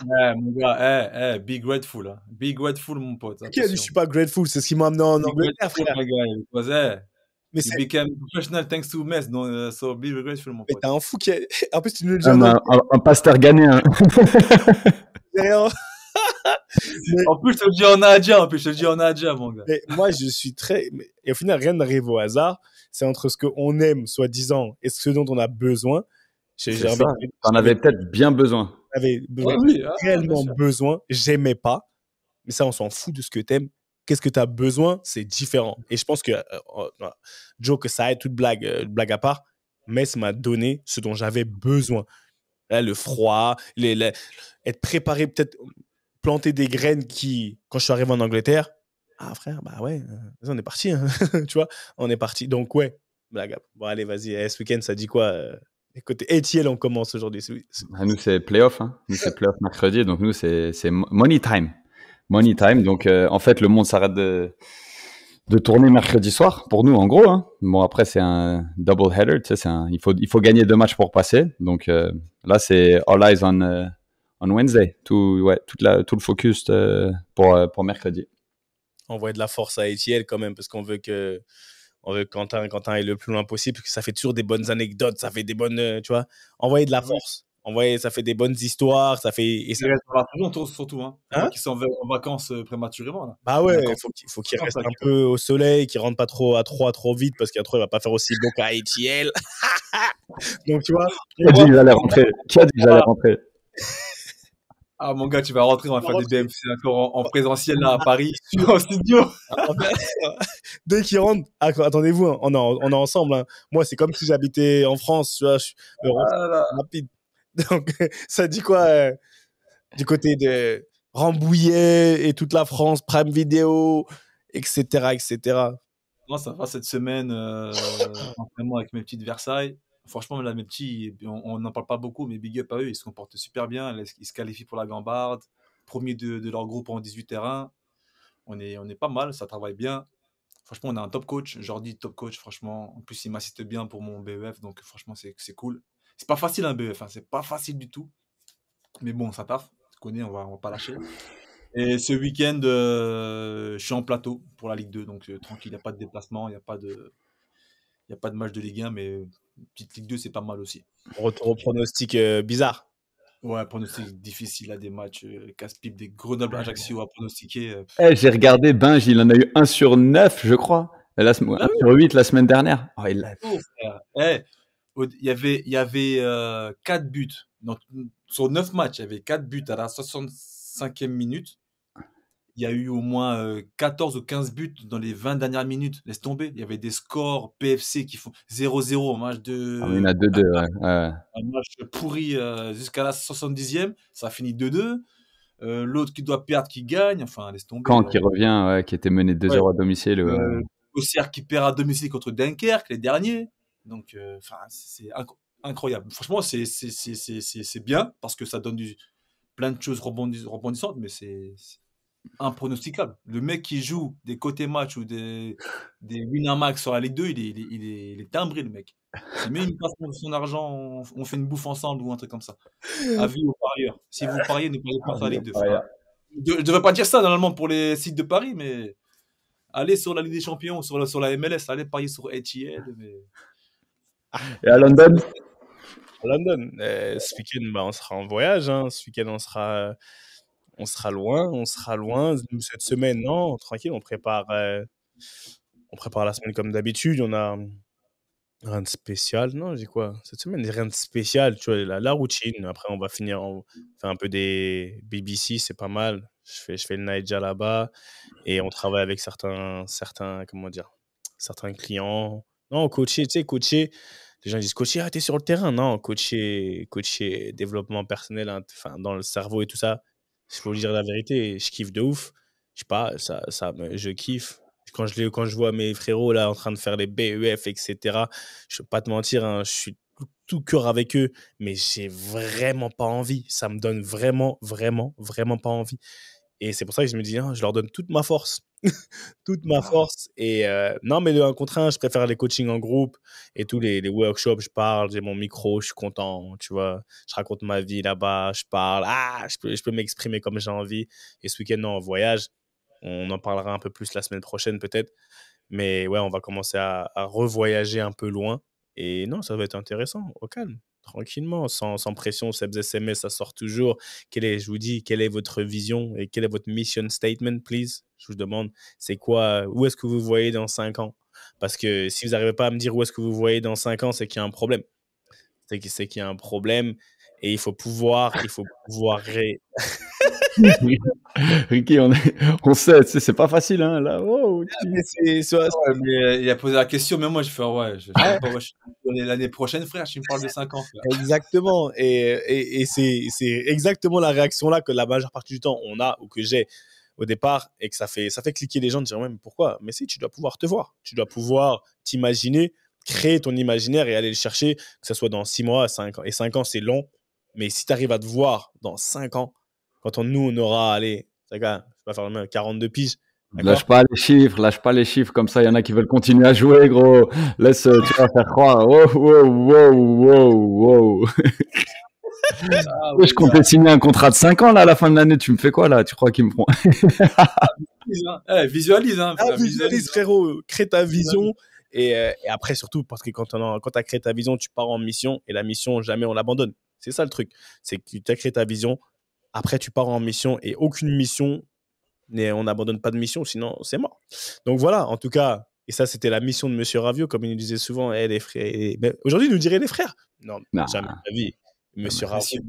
Mon gars, be grateful. Hein. Be grateful, mon pote. Qui a dit je suis pas grateful? C'est ce qui m'a amené en Angleterre, frère. Mais you became professional thanks to Metz, so be grateful, mon pote. Mais t'es un fou qui a... En plus, tu nous le dis un pasteur ghanéen. En plus, je te le dis en adja, mon gars. Mais moi, je suis très... Et au final, rien n'arrive au hasard. C'est entre ce qu'on aime, soi-disant, et ce dont on a besoin. T'en avais peut-être bien besoin. J'avais réellement besoin. J'aimais pas. Mais ça, on s'en fout de ce que t'aimes. Qu'est-ce que tu as besoin, c'est différent. Et je pense que, Joe, que ça aide toute blague à part, Metz m'a donné ce dont j'avais besoin. Là, le froid, être préparé, peut-être planter des graines qui, quand je suis arrivé en Angleterre, frère, bah ouais, on est parti. Hein. Tu vois, on est parti. Donc, ouais, blague à part. Bon, allez, vas-y, ce week-end, ça dit quoi Écoutez, ATL, on commence aujourd'hui. Nous, c'est playoff. Hein. Nous, c'est playoff mercredi. Donc, nous, c'est money time. Money time. Donc, en fait, le monde s'arrête de tourner mercredi soir pour nous, en gros. Hein. Bon, après, c'est un double header. Tu sais, il faut gagner 2 matchs pour passer. Donc, là, c'est all eyes on Wednesday. Tout le focus pour mercredi. Envoyer de la force à Etienne quand même, parce qu'on veut que Quentin aille le plus loin possible, parce que ça fait toujours des bonnes anecdotes, ça fait des bonnes, tu vois. Envoyer de la force. Ça fait des bonnes histoires, ça fait... Et ça... Il reste pas longtemps, surtout, hein. Qui sont en vacances prématurément, là. Bah ouais, il faut qu'il reste un peu au soleil, qu'il rentre pas trop à 3 trop vite, parce qu'à 3, il va pas faire aussi beau qu'à ATL. Donc, tu vois... Qui a dit que j'allais rentrer? Ah, mon gars, tu vas rentrer, on va faire des BMC encore en présentiel, là, à Paris, en studio. Dès qu'il rentre, attendez-vous, hein, on est ensemble. Hein. Moi, c'est comme si j'habitais en France, tu vois, je suis rapide. Donc, ça dit quoi du côté de Rambouillet et toute la France, Prime Video, etc., etc. Moi, ça va cette semaine, vraiment avec mes petites Versailles. Franchement, là, mes petits, on n'en parle pas beaucoup, mais big up à eux, ils se comportent super bien. Ils se qualifient pour la Gambarde, premier de leur groupe en 18 terrains. On est pas mal, ça travaille bien. Franchement, on a un top coach, Jordi, top coach, franchement. En plus, il m'assiste bien pour mon BEF, donc franchement, c'est cool. C'est pas facile un BEF, hein, c'est pas facile du tout. Mais bon, ça taffe, tu connais, on va pas lâcher. Et ce week-end, je suis en plateau pour la Ligue 2, donc tranquille, il n'y a pas de déplacement, il n'y a pas de match de Ligue 1, mais petite Ligue 2, c'est pas mal aussi. Retour au pronostic bizarre. Ouais, pronostic difficile, à des matchs casse-pipe, des Grenoble-Ajaccio à pronostiquer. J'ai regardé, Binge, il en a eu 1 sur 9, je crois. 1 sur 8 la semaine dernière. Oh, il y avait 4 buts. Donc, sur 9 matchs, il y avait 4 buts à la 65e minute. Il y a eu au moins 14 ou 15 buts dans les 20 dernières minutes. Laisse tomber. Il y avait des scores PFC qui font 0-0 au match de... il y en a 2-2, ouais. Un match pourri jusqu'à la 70e. Ça a fini 2-2. L'autre qui doit perdre, qui gagne. Enfin, laisse tomber. Caen qui revient, qui était mené 2-0 à domicile. Auxerre qui perd à domicile contre Dunkerque, les derniers. Donc, c'est incroyable. Franchement, c'est bien parce que ça donne plein de choses rebondissantes, mais c'est impronosticable. Le mec qui joue des côtés match ou des Winamax sur la Ligue 2, il est timbré, le mec. Il met une passe pour son argent, on fait une bouffe ensemble ou un truc comme ça. Avis aux parieurs. Si vous pariez, ne pariez pas sur la Ligue 2. Je ne devrais pas dire ça normalement pour les sites de paris, mais allez sur la Ligue des Champions, sur la MLS, allez parier sur ATL. Mais... Et à London? À London, ce week-end, on sera en voyage. Hein. Ce week-end, on On sera loin, on sera loin. Cette semaine, non, tranquille, on prépare la semaine comme d'habitude. On a rien de spécial. Non, j'ai quoi? Cette semaine, rien de spécial. Tu vois, la routine. Après, on va finir, on fait un peu des BBC, c'est pas mal. Je fais le Naija là-bas et on travaille avec comment dire, certains clients. Non, coacher, tu sais, coacher. Les gens disent coacher, t'es sur le terrain. Non, coacher développement personnel, hein, enfin, dans le cerveau et tout ça. Il faut dire la vérité, je kiffe de ouf. Je sais pas, je kiffe. Quand je vois mes frérots là en train de faire les BEF, etc., je ne vais pas te mentir, hein, je suis tout cœur avec eux, mais j'ai vraiment pas envie. Ça me donne vraiment, vraiment, vraiment pas envie. Et c'est pour ça que je me dis, hein, je leur donne toute ma force. Toute ma force. Et non, mais le 1 contre 1, je préfère les coachings en groupe et tous les workshops. Je parle, j'ai mon micro, je suis content, tu vois. Je raconte ma vie là-bas, je parle. Je peux m'exprimer comme j'ai envie. Et ce week-end, non, en voyage, on en parlera un peu plus la semaine prochaine peut-être. Mais ouais, on va commencer à revoyager un peu loin. Et non, ça va être intéressant, au calme, tranquillement, sans pression. Sebs SMS, ça sort toujours. Je vous dis, quelle est votre vision et quel est votre mission statement, please? Je vous demande, c'est quoi, où est-ce que vous voyez dans 5 ans? Parce que si vous n'arrivez pas à me dire où est-ce que vous voyez dans 5 ans, c'est qu'il y a un problème. C'est qu'il y a un problème et il faut pouvoir Ricky, on sait, tu sais, c'est pas facile, hein, là. Wow, mais il a posé la question, mais moi, je fais, ouais, je sais pas, je suis l'année prochaine, frère, tu me parles de 5 ans, frère. Exactement. Et c'est exactement la réaction là que la majeure partie du temps on a ou que j'ai au départ et que ça fait cliquer les gens de dire ouais, mais pourquoi? Mais si, tu dois pouvoir te voir. Tu dois pouvoir t'imaginer, créer ton imaginaire et aller le chercher, que ce soit dans 6 mois, 5 ans. Et 5 ans, c'est long. Mais si tu arrives à te voir dans 5 ans, quand on aura, allez, ça va faire le même, 42 piges. Lâche pas les chiffres, comme ça, il y en a qui veulent continuer à jouer, gros. Laisse, tu vas faire croire. Wow. Je comptais signer un contrat de 5 ans, là, à la fin de l'année. Tu me fais quoi, là? Tu crois qu'ils me font? Visualise, hein. Visualise, frérot. Crée ta vision. Et après, surtout, parce que quand tu as créé ta vision, tu pars en mission. Et la mission, jamais on l'abandonne. C'est ça le truc. C'est que tu as créé ta vision. Après, tu pars en mission. Et aucune mission, on n'abandonne pas de mission, sinon c'est mort. Donc voilà, en tout cas, et ça, c'était la mission de Monsieur Ravio, comme il nous disait souvent, les frères. Mais aujourd'hui, il nous dirait les frères. Non, jamais de la vie. Monsieur Ravio.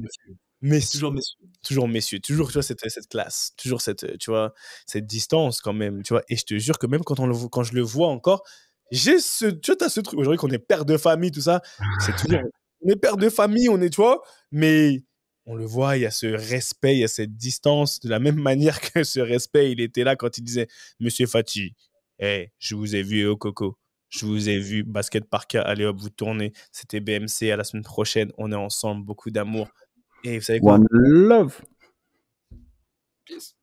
Toujours messieurs. Toujours, tu vois, cette classe. Toujours cette, tu vois, cette distance quand même. Tu vois, et je te jure que même quand je le vois encore, tu vois, t'as ce truc. Aujourd'hui, qu'on est père de famille, tout ça, c'est toujours. On est père de famille, on est, tu vois, mais on le voit, il y a ce respect, il y a cette distance, de la même manière que ce respect, il était là quand il disait « Monsieur Fati, je vous ai vu au Coco, je vous ai vu, basket parka, allez hop, vous tournez, c'était BMC, à la semaine prochaine, on est ensemble, beaucoup d'amour. » Et vous savez quoi? One love. Peace.